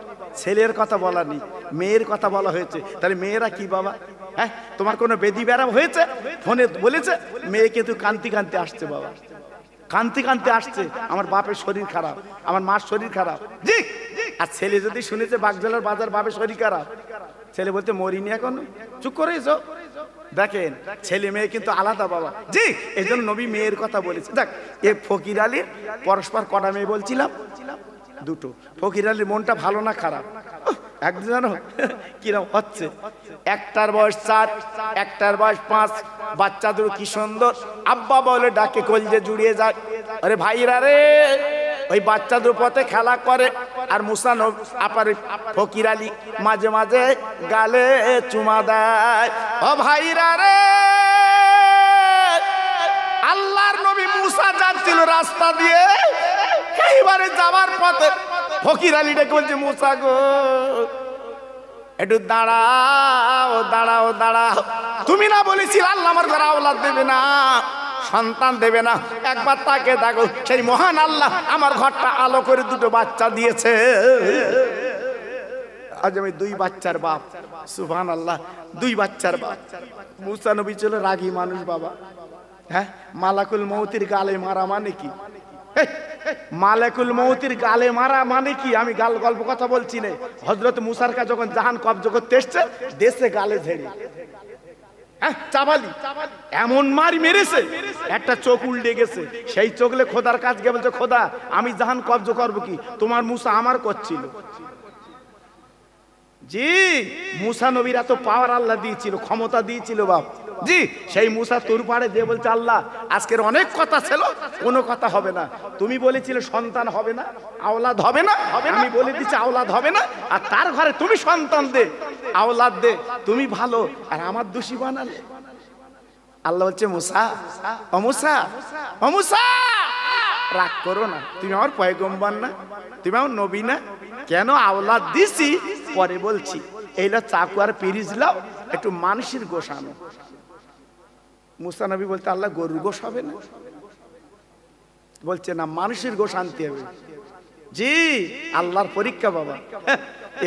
ছেলের কথা বলানি, মেয়ের কথা বলা হয়েছে। তাহলে মেয়েরা কি বাবা? হ্যাঁ, তোমার কোনো বেদি ব্যারাম হয়েছে? ফোনে বলেছে মেয়ে কিন্তু কান্তি কান্তি আসছে বাবা, কান্তি কান্তি আসছে, আমার বাপের শরীর খারাপ, আমার মার শরীর খারাপ। জি আর ছেলে যদি শুনেছে বাগজলার বাজার বাপের শরীর খারাপ, ছেলে বলতে মরিনি এখন, চুপ করে এসো। দেখেন ছেলে মেয়ে কিন্তু আলাদা বাবা। জি এই জন্য নবী মেয়ের কথা বলেছে। দেখ এ ফকির আলীর পরস্পর কটা মেয়ে বলছিলাম? 2। ফকির আলীর মনটা ভালো না খারাপ? একদিন জানো কিরম হচ্ছে, একটার বয়স 4, একটার বয়স 5। বাচ্চাদের কি সুন্দর আব্বা বলে ডাকে, কলজে জুড়িয়ে যায়। আরে ভাইরা রে, ওই বাচ্চাদের পথে খেলা করে। আর মুসা আপার ফকির আলী মাঝে মাঝে গালে চুমা দেয়। ও ভাইরা রে, আল্লাহর নবী মুসা যাচ্ছিল রাস্তা দিয়ে, এইবারে যাবার পথে ফকির আলী ডেকে বলছে মুসা গো একটু দাঁড়াও দাঁড়াও দাঁড়াও, তুমি না বলেছিলে আল্লাহ আমার ঘরে আওলাদ দেবে না, সন্তান দেবে না, একবার তাকে দেখো সেই মহান আল্লাহ আমার ঘরটা আলো করে দুটো বাচ্চা দিয়েছে। আজ আমি দুই বাচ্চার বাপ, সুবহানাল্লাহ, দুই বাচ্চার বাপ। মুসা নবী ছিল রাগী মানুষ বাবা। হ্যাঁ, মালাকুল মৌতির গালে মারা মানে কি? মালাকুল মৌতির গালে মারা মানে কি? আমি গাল গল্প কথা বলছি না। হযরত মুসার কাছে যখন জাহান কবজ করতে এসছে, দেশে গালে ঝেড়ে চাবালি এমন মারি মেরেছে, একটা চোখ উল্টে গেছে। সেই চোখলে খোদার কাজ গিয়ে বলছে খোদা আমি জাহান কবজ করবো কি, তোমার মুসা আমার করছিল। জি, মুসা নবীর এত পাওয়ার আল্লাহ দিয়েছিল, ক্ষমতা দিয়েছিল বাপ। জি, সেই মুসা তোর পাড়ে দিয়ে বলছে আল্লাহ আজকের অনেক কথা ছিল, কোনো কথা হবে না। তুমি বলেছিলে সন্তান হবে না, আওলাদ হবে না, আমি বলে দিচ্ছি আওলাদ হবে না, আর তার ঘরে তুমি সন্তান দে, আওলাদ দে, তুমি ভালো, আর আমার দোষী বানালে। আল্লাহ বলছে মুসা, ও মুসা, ও মুসা, রাগ করো না, তুমি আমার পয়গম্বর না, তুমি আমার নবী না, কেন আওলাদ দিছি পরে বলছি। এইটা চাকু আর পিরিজ লাও, একটু মানুষের গোশ আনো। মুসা নবী বলতে আল্লাহ গরুর গোশ হবে না? বলছে না, মানুষের গোশ আনতে হবে। জি, আল্লাহর পরীক্ষা বাবা।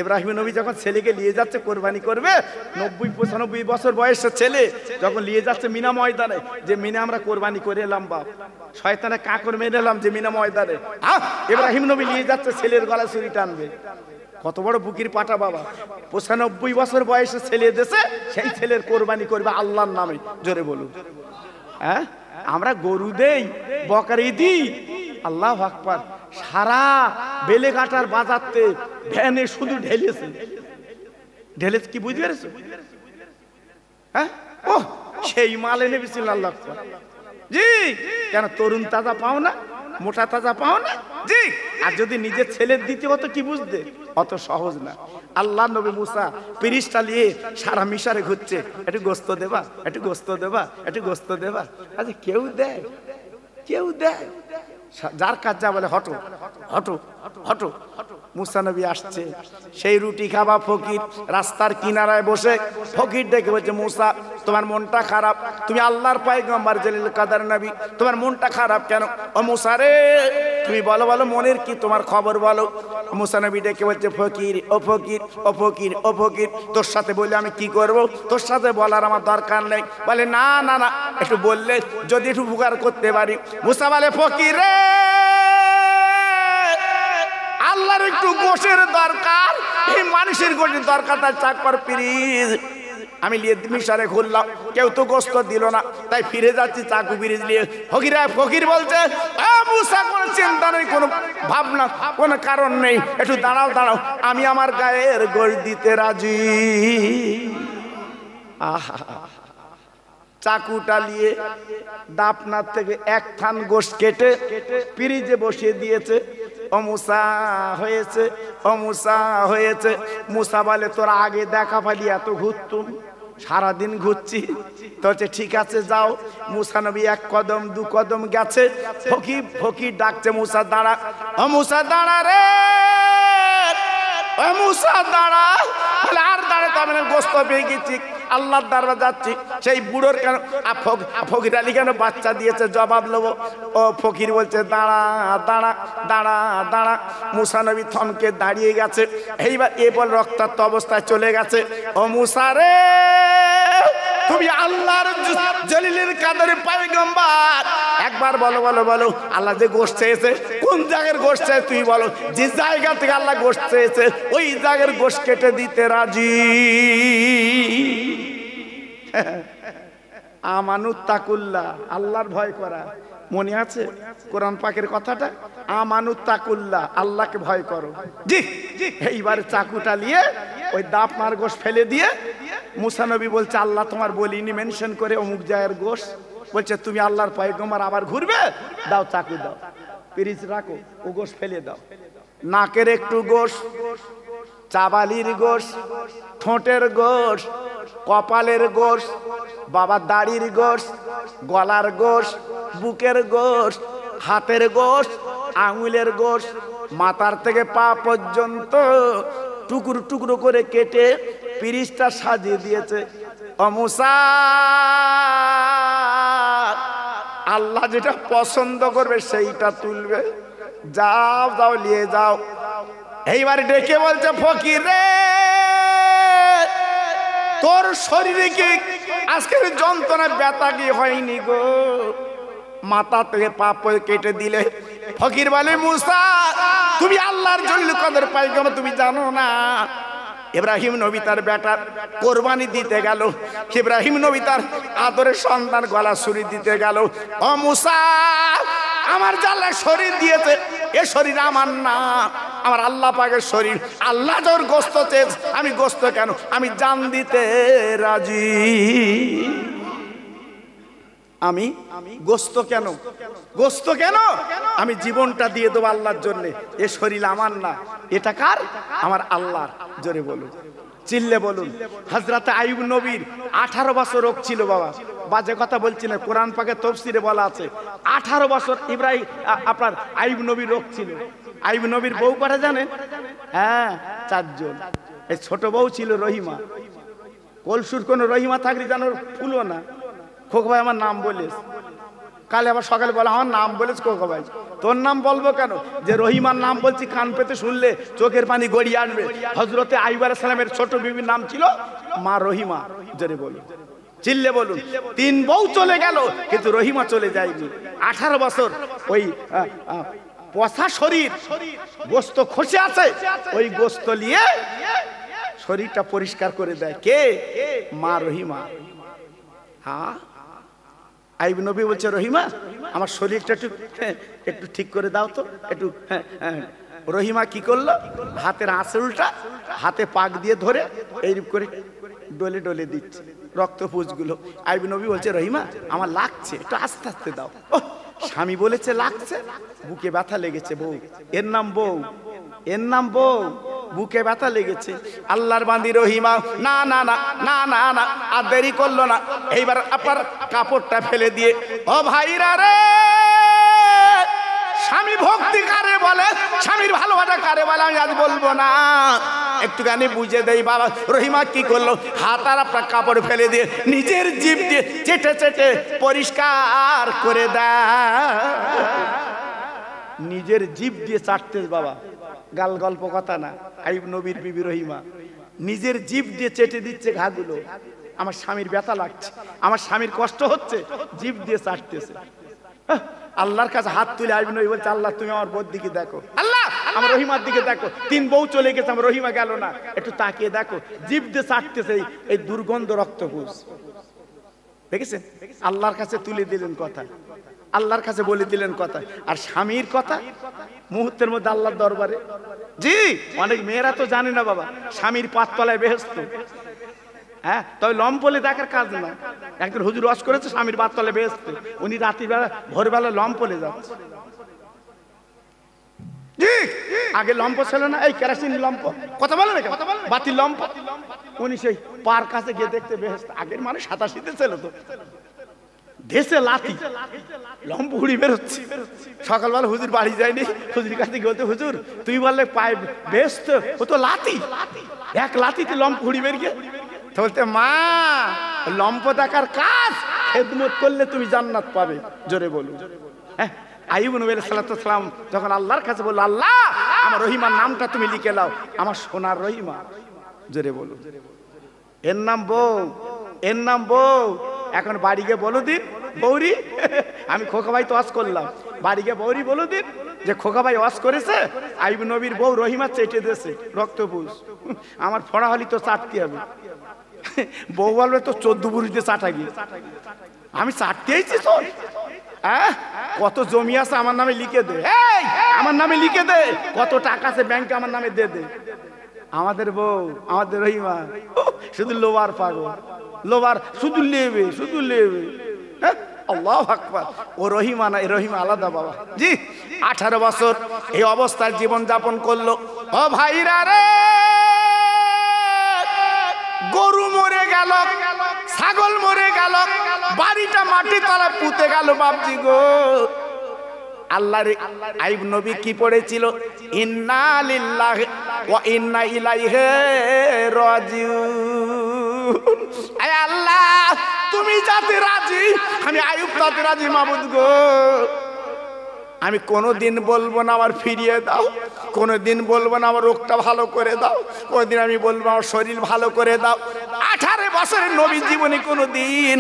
ইব্রাহিম নবী যখন ছেলেকে নিয়ে যাচ্ছে কোরবানি করবে, 90-95 বছর বয়সের ছেলে যখন নিয়ে যাচ্ছে মিনা ময়দানে, যে মিনা আমরা কোরবানি করে এলাম বাপ, শয়তানে কাকর মেরে এলাম যে মিনা ময়দানে, ইব্রাহিম নবী নিয়ে যাচ্ছে ছেলের গলায় ছুরি টানবে। কত বড় বুকির পাটা বাবা। 95 বছর বয়সে ছেলে দেশে, সেই ছেলের কোরবানি করবে আল্লাহর নামে। জোরে বলুন। হ্যাঁ, আমরা গরু দেই, বকরি দিই, আল্লাহু আকবার। সারা বেলেঘাটার বাজারতে ভ্যানে শুধু ঢেলেছে, ঢেলেছে কি বুঝতে পেরেছো? হ্যাঁ, ও সেই মাল এনে বিসমিল্লাহ আল্লাহু আকবার। জি, কেন তরুণ তাজা পাও না, মোটা তাজা পাও না? জি, আর যদি নিজের ছেলের দিতে হতো কি বুঝতে, অত সহজ না। আল্লাহ নবী মুসা পিরিশটা নিয়ে সারা মিশরে ঘুরছে, একটু গোস্ত দেবা, একটু গোস্ত দেবা, একটু গোস্ত দেবা। আচ্ছা কেউ দেয়, কেউ দেয়, যার কাজ যা বলে হটো হটো হটো। মুসা নবী আসছে, সেই রুটি খাওয়া ফকির রাস্তার কিনারায় বসে ফকির ডেকে বলছে মুসা তোমার মনটা খারাপ, তুমি আল্লাহর পয়গম্বর জলিল কাদের নবী, তোমার মনটা খারাপ কেন? ও মুসা রে তুমি বলো বলো মনের কি তোমার খবর বলো। মুসা নবী ডেকে বলছে ফকির, ও ফকির, ও ফকির, ও ফকির, তোর সাথে বলে আমি কি করব, তোর সাথে বলার আমার দরকার নেই। বলে না না না, একটু বললে যদি একটু উপকার করতে পারি। মুসা বলে ফকির রে আল্লাহর একটু গোশের দরকার, এই মানুষের গোশের দরকার, তার চাকর পিরিজ আমি লিয়ে মিশরে ঘুরলাম, কেউ তো গোস্ত দিল না, তাই ফিরে যাচ্ছি চাকু পিরিজ নিয়ে। ফকির বলছে মুসা কোনো চিন্তা নেই, কোনো ভাবনা, কোনো কারণ নেই, একটু দাঁড়াও দাঁড়াও, আমি আমার গায়ের গোশ দিতে রাজি। আহা, চাকুটা নিয়ে দাপনার থেকে এক থান গোশ কেটে পিরিজে বসিয়ে দিয়েছে। ও মুসা হয়েছে, ও মুসা হয়েছে। মুসা বলে তোরা আগে দেখা পালি এত ঘুরতুম, সারাদিন ঘুরছি তো, ঠিক আছে যাও। মুসা নবী এক কদম দু কদম গেছে, ফকির ডাকছে মুসা দাঁড়া, ও মুসা দাঁড়া রে, ও মুসা দাঁড়া। বলে আর দাঁড়াতে হবে না, গোস্ত পেয়ে গেছি, আল্লাহর দরবারে যাচ্ছি। সেই বুড়োর কেন ফকির আলী কেন বাচ্চা দিয়েছে জবাব নেবো। ও ফকির বলছে দাঁড়া দাঁড়া দাঁড়া দাঁড়া। মুসা নবী থমকে দাঁড়িয়ে গেছে, এইবার এ বল রক্তাক্ত অবস্থায় চলে গেছে। ও মুসা রে তুমি আল্লাহর জলিলের কাদের পয়গম্বর, একবার বলো বলো বলো আল্লাহ যে গোশত চেয়েছে কোন জায়গার গোশত চেয়ে তুই বলো, যে জায়গা থেকে আল্লাহ গোশত চেয়েছে ওই জায়গার গোশত কেটে দিতে রাজি। আমানুত তাকুল্লাহ, আল্লাহর ভয় করা, মনে আছে কোরআন পাকের কথাটা? আমানুত তাকুল্লাহ, আল্লাহকে ভয় করো। জি, এইবার চাকুটা নিয়ে ওই দাপনার গোশ ফেলে দিয়ে মুসা নবী বলছে আল্লাহ তোমার বলিনি মেনশন করে অমুক জায়ের গোশ, বলছে তুমি আল্লাহর পয়গম্বর আবার ঘুরবে, দাও চাকু দাও, পিরিচ রাখো, ও গোশ ফেলে দাও। নাকের একটু গোশ, চাবালির গোশ, ঠোঁটের গোশ, কপালের গোশ, বাবার দাড়ির গোশ, গলার গোশ, বুকের গোশ, হাতের গোশ, আঙুলের গোশ মাথার থেকে পা পর্যন্ত টুকরো টুকরো করে কেটে পিরিচটা সাজিয়ে দিয়েছে। ও মুসা, আল্লাহ যেটা পছন্দ করবে সেইটা তুলবে, যাও যাও নিয়ে যাও। এইবার ডেকে বলছে ফকির রে, তোর শরীরে কি আজকের যন্ত্রণা ব্যথা কি হয়নি গো? মাথা থেকে পা কেটে দিলে। ফকির বলে মুসা, তুমি আল্লাহর জলিল কদর পাইগাম তুমি জানো না? ইব্রাহিম নবী তার বেটার কোরবানি দিতে গেল, ইব্রাহিম নবী তার আদরের সন্তান গলা ছুরি দিতে গেল। ও মুসা, আমার জাল্লা শরীর দিয়েছে, এ শরীর আমার না, আমার আল্লাহ পাকের শরীর। আল্লাহ তোর গোস্ত চেয়েছে, আমি গোস্ত কেন, আমি জান দিতে রাজি। আমি গোস্ত কেন, গোস্ত কেন, আমি জীবনটা দিয়ে দেবো আল্লাহর জন্য। এ শরীর আমার না, এটা কার? আমার আল্লাহর। জোরে বলুন, চিল্লে বলুন। হযরত আইয়ুব নবীর 18 বছর রোগ ছিল বাবা, বাজে কথা বলছি না, কোরআন পাকে তাফসীরে বলা আছে 18 বছর ইব্রাহিম আপনার আইয়ুব নবীর রোগ ছিল। আইয়ুব নবীর বউ কটা জানেন? হ্যাঁ, 4 জন। এই ছোট বউ ছিল রহিমা। কলসুর কোন রহিমা থাকলে জানো ফুলো না। খোকা ভাই আমার নাম বলিস, কালে আবার সকালে বলে আমার নাম বলিস খোকা ভাই। তোর নাম বলবো কেন? যে রহিমার নাম বলছি, কান পেতে শুনলে চোখের পানি গড়িয়ে আনবে। হযরতে আইয়ুব আলাইহিস সালামের ছোট বিবির নাম ছিল মা রহিমা। জোরে বলুন, চিল্লে বলুন। 3 বউ চলে গেল কিন্তু রহিমা চলে যায়নি। 18 বছর ওই পচা শরীর, গোস্ত খসে আছে, ওই গোস্ত নিয়ে শরীরটা পরিষ্কার করে দেয় কে? মা রহিমা। হ্যাঁ, আইয়ুব নবী বলছে রহিমা আমার শরীরটা একটু ঠিক করে দাও তো একটু। রহিমা কি করলো? হাতের আঁচলটা হাতে পাক দিয়ে ধরে এইরূপ করে ডলে ডলে দিচ্ছে রক্ত পুঁজগুলো। আইয়ুব নবী বলছে রহিমা আমার লাগছে, একটু আস্তে আস্তে দাও। স্বামী বলেছে লাগছে, বুকে ব্যথা লেগেছে বউ, এর নাম বউ, এর নাম বউ, বুকে ব্যথা লেগেছে। আল্লাহর বান্দি রহিমা না না না না না না, আর দেরি করলো না। এইবার আপনার কাপড়টা ফেলে দিয়ে, ও ভাইরা রে, স্বামী ভক্তি কারে বলে, স্বামীর ভালোবাসা কারে বলে আমি আজ বলবো না, একটুখানি বুঝে দেই বাবা। রহিমা কি করলো? হাত আর আপনার কাপড় ফেলে দিয়ে নিজের জিভ দিয়ে চেটে চেটে পরিষ্কার করে দেয়। নিজের জিভ দিয়ে চাটতে বাবা, গাল গল্প কথা না। আইয়ুব নবীর বিবি রহিমা নিজের জিভ দিয়ে চেটে দিচ্ছে ঘাগুলো। আমার স্বামীর ব্যথা লাগছে, আমার স্বামীর কষ্ট হচ্ছে, জিভ দিয়ে চাটতেছে। আল্লাহর কাছে হাত তুলে আইয়ুব নবী বলছে আল্লাহ তুমি আমার বউর দিকে দেখো, আল্লাহ আমার রহিমার দিকে দেখো। 3 বউ চলে গেছে, আমার রহিমা গেল না, একটু তাকিয়ে দেখো, জিভ দিয়ে চাটতেছে এই দুর্গন্ধ রক্তপুষ। দেখেছেন? আল্লাহর কাছে তুলে দিলেন কথা, আল্লাহর কাছে বলে দিলেন কথা। আর স্বামীর কথা মুহূর্তের মধ্যে আল্লাহর দরবারে। জি, অনেক মেয়েরা তো জানে না বাবা, স্বামীর পাততলায় বেহেশত। হ্যাঁ, তবে লম্পলে দেখার কাজ না। একজন হুজুর ওয়াজ করেছে স্বামীর পাততলায় বেহেশত, উনি রাতের বেলা ভোরবেলা লম্পলে যাচ্ছে। জি, আগে লম্প ছিল না, এই কেরাসিন লম্প, কথা বলে না কেন, বাতি লম্প। উনি সেই পার কাছে গিয়ে দেখতে বেহেশত। আগের মানে 87-তে ছিল তো, দেশে লাঠি লম্প উড়ি বেরোচ্ছে। সকালবেলা হুজুর বাড়ি যায়নি, হুজুর কাছে বলতে হুজুর তুই বললে পায়ে বেস্ত, ও তো লাঠি, এক লাঠিতে লম্প উড়ি বেরিয়ে। বলতে মা লম্প দেখার কাজ, খেদমত করলে তুমি জান্নাত পাবে। জোরে বলুন। হ্যাঁ, আইয়ুব নবী আলাইহিস সালাম যখন আল্লাহর কাছে বলল আল্লাহ আমার রহিমার নামটা তুমি লিখে নাও, আমার সোনার রহিমা। জোরে বলুন। এর নাম বউ, এর নাম বউ। এখন বাড়ি গিয়ে বলো দিন বৌরি, আমি খোকা ভাই তো ওয়াজ করলাম, বাড়ি গিয়ে বৌরি বলো দিন যে খোকা ভাই ওয়াজ করেছে আইয়ুব নবীর বউ রহিমা চেটে দিয়েছে রক্তপুষ। আমার ফোড়া হলি তো চাটতে হবে। বউ বলবে তো 14 বুড়িতে চাটা গিয়ে, আমি চাটতে আইছি তোর। হ্যাঁ, কত জমি আছে আমার নামে লিখে দে, আমার নামে লিখে দে, কত টাকা আছে ব্যাংকে আমার নামে দে দে। আমাদের বউ, আমাদের রহিমা শুধু লোবার পাগল, লোবার শুধু লেবে, শুধু লেবে। হ্যাঁ, আল্লাহু আকবার। ও রহিমা না, এই রহিমা আলাদা বাবা। জি, 18 বছর এই অবস্থায় জীবন যাপন করলো। ও ভাইরা রে, গরু মরে গেল, ছাগল মরে গেল, বাড়িটা মাটি তলা পুঁতে গেল বাপজি গো। আল্লাহর আইব নবী কি পড়েছিল? ইন্না লিল্লাহি ওয়া ইন্না ইলাইহি রাজিউন। আয় আল্লাহ, তুমি যাতে রাজি, আমি আইয়ুব তাতে রাজি মাবুদ গো। আমি কোনোদিন বলবো না আমার ফিরিয়ে দাও, কোনোদিন বলবো না আমার রোগটা ভালো করে দাও, কোনোদিন আমি বলবো আমার শরীর ভালো করে দাও। 18 বছরের নবী জীবনে কোনোদিন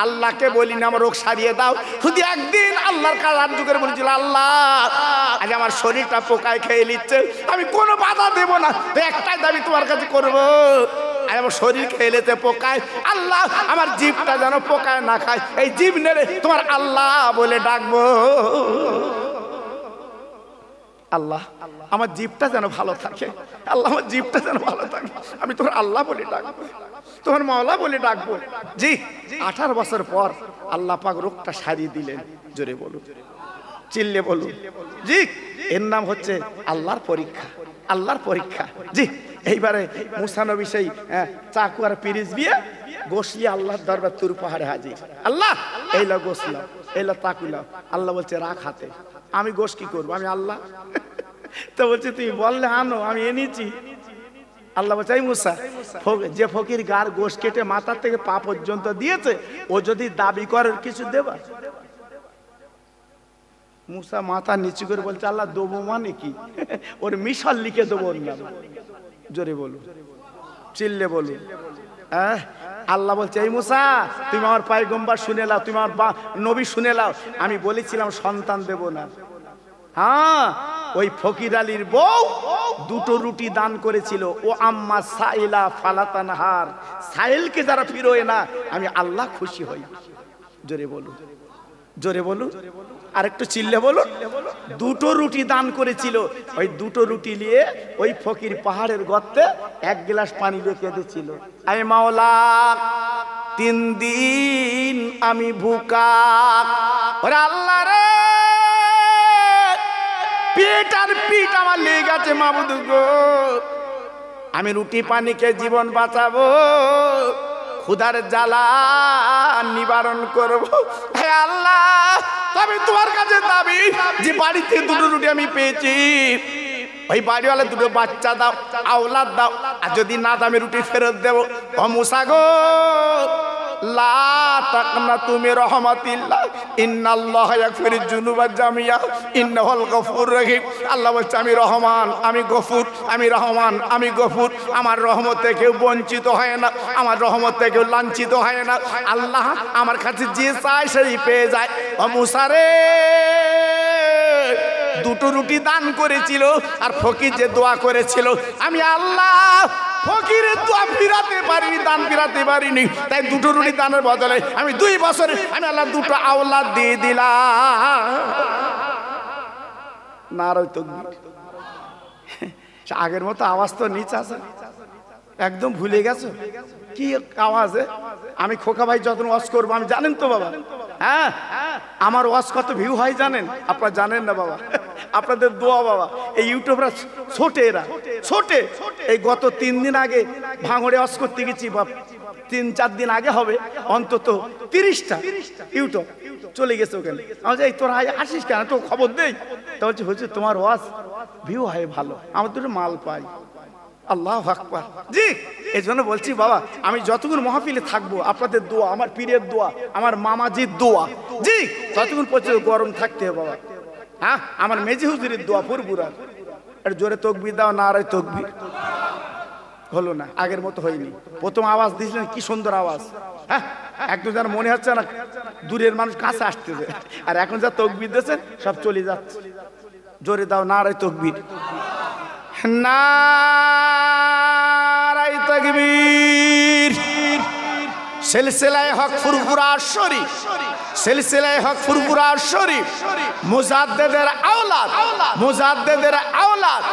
আল্লাহকে বলি না আমার রোগ সারিয়ে দাও। শুধু একদিন আল্লাহর কাছে হাত জোড় করে বলেছিল, আল্লাহ আজ আমার শরীরটা পোকায় খেয়ে নিচ্ছে, আমি কোনো বাধা দেব না, তো একটাই দাবি তোমার কাছে করবো, আর আমার শরীর খেয়ে নিতে পোকায়, আল্লাহ আমার জিভটা যেন পোকায় না খায়, এই জিভ নেড়ে তোমার আল্লাহ বলে ডাকবো। আল্লাহ আমার জিভটা যেন ভালো থাকে, আল্লাহ আমার জিভটা যেন ভালো থাকে, আমি তোমার আল্লাহ বলে ডাকবো, তোমার মাওলা বলে ডাকবো। জি 18 বছর পর আল্লাহ পাক রোগটা সারিয়ে দিলেন। জোরে বলুন, চিল্লে বলুন। জি এর নাম হচ্ছে আল্লাহর পরীক্ষা, আল্লাহর পরীক্ষা। জি এইবারে মুসা নবী সেই চাকু আর পিরিচ দিয়ে গোসলিয়ে আল্লাহর দরবার তুর পাহাড়ে হাজির। আল্লাহ এইলা গোসলাও, এইলা তাকুলাও। আল্লাহ বলছে রাখ হাতে, আমি গোস কি করবো, আমি আল্লাহ। তো বলছে তুমি বললে আনো, আমি এনেছি। আল্লাহ বলছে এই মুসা, যে ফকির গার গোশ কেটে মাথার থেকে পা পর্যন্ত দিয়েছে, ও যদি দাবি করে কিছু দেবা? মুসা মাথা নিচু করে বলছে আল্লাহ দেবো মানে কি, ওর মিশাল লিখে দেবো ওর নাম। জোরে বলুন, চিল্লে বলুন। আল্লাহ বলছে এই মুসা, তুমি আমার পয়গম্বর শুনে নাও, তুমি আমার নবী শুনে নাও, আমি বলেছিলাম সন্তান দেব না। হ্যাঁ, ওই ফকির আলীর বউ 2টো রুটি দান করেছিল। ও আম্মা সাইলা ফালাতানহার, সাইলকে যারা ফিরোয় না, আমি আল্লাহ খুশি হই। জোরে বলুন, জোরে বলুন, আর একটু চিল্লে বলুন। 2টো রুটি দান করেছিল, ওই 2টো রুটি নিয়ে ওই ফকির পাহাড়ের গর্তে 1 গ্লাস পানি রেখে দিয়েছিল। আই মাওলা 3 দিন আমি ভুকা, ওরে আল্লাহ রে পেট আর পিঠ আমার লেগে গেছে মাবুদ গো, আমি রুটি পানিকে জীবন বাঁচাবো, ক্ষুধার জ্বালা নিবারণ করব। হে আল্লাহ, তবে তোমার কাছে দাবি যে বাড়িতে 2টো রুটি আমি পেয়েছি, ওই বাড়িওয়ালা 2টো বাচ্চা দাও, আওলাদ দাও, আর যদি না দামে রুটি ফেরত দেবো। ও মুসা গো, লা তাকনাতু মির রাহমাতিল্লাহ, ইন্নাল্লাহা ইয়াগফিরুয যুনুবা জামিয়া, ইন্নাহুল গফুর রহিম। আল্লাহ বলছে আমি রহমান, আমি গফুর, আমি রহমান, আমি গফুর। আমার রহমত থেকে কেউ বঞ্চিত হয় না, আমার রহমত থেকে কেউ লাঞ্ছিত হয় না। আল্লাহ আমার কাছে যে চায় সেই পেয়ে যায়। ও মুসা রে, 2টো রুটি দান করেছিল, আর ফকির যে দোয়া করেছিল, আমি আল্লাহ ফকিরের দোয়া ফিরাতে পারিনি, দান ফিরাতে পারিনি, তাই 2টো রুটি দানের বদলে আমি 2 বছরে আমি আল্লাহ 2টো আওলাদ দিয়ে দিলাম। নারায়ে তাকবীর। আগের মতো আওয়াজ তো নিচে আছে, একদম ভুলে গেছো কি আওয়াজে? আমি খোকা ভাই যখন ওয়াজ করবো, আমি জানেন তো বাবা, হ্যাঁ আমার ওয়াজ কত ভিউ হয় জানেন? আপনারা জানেন না বাবা, আপনাদের দোয়া বাবা। এই ইউটিউবরা ছোটে, এরা ছোটে। এই গত 3 দিন আগে ভাঙড়ে ওয়াজ করতে গেছি, 3-4 দিন আগে হবে, অন্তত 30টা ইউটিউব চলে গেছে ওখানে। আমি এই তোরা আসিস কেন, তো খবর দেই। তা বলছি হচ্ছে তোমার ওয়াজ ভিউ হয় ভালো, আমার দুটো মাল পাই। আল্লাহু আকবার। জি এই জন্য বলছি বাবা, আমি যতক্ষণ মাহফিলে থাকবো, আপনাদের দোয়া, আমার পীরের দোয়া, আমার মামাজির দোয়া, জি ততক্ষণ পর্যন্ত গরম থাকতে হবে বাবা। হ্যাঁ, আমার মেজি হুজুরের দোয়া পুরপুরা। একটু জোরে তাকবীর দাও, নারায়ে তাকবীর। হলো না, আগের মতো হয়নি। প্রথম আওয়াজ দিয়েছিলেন কি সুন্দর আওয়াজ, হ্যাঁ একদম যেন মনে হচ্ছে না দূরের মানুষ কাছে আসতেছে, আর এখন যা তাকবীর দিয়েছেন সব চলে যাচ্ছে। জোরে দাও নারায়ে তাকবীর, নারায়ে তাকবীর। সিলসিলায়ে হক ফুরফুরা শরীফ, সিলসিলায়ে হক ফুরফুরা শরীফ, মুজাদ্দিদের আওলাদ, মুজাদ্দিদের আওলাদ,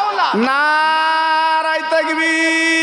নারায়ে তাকবীর।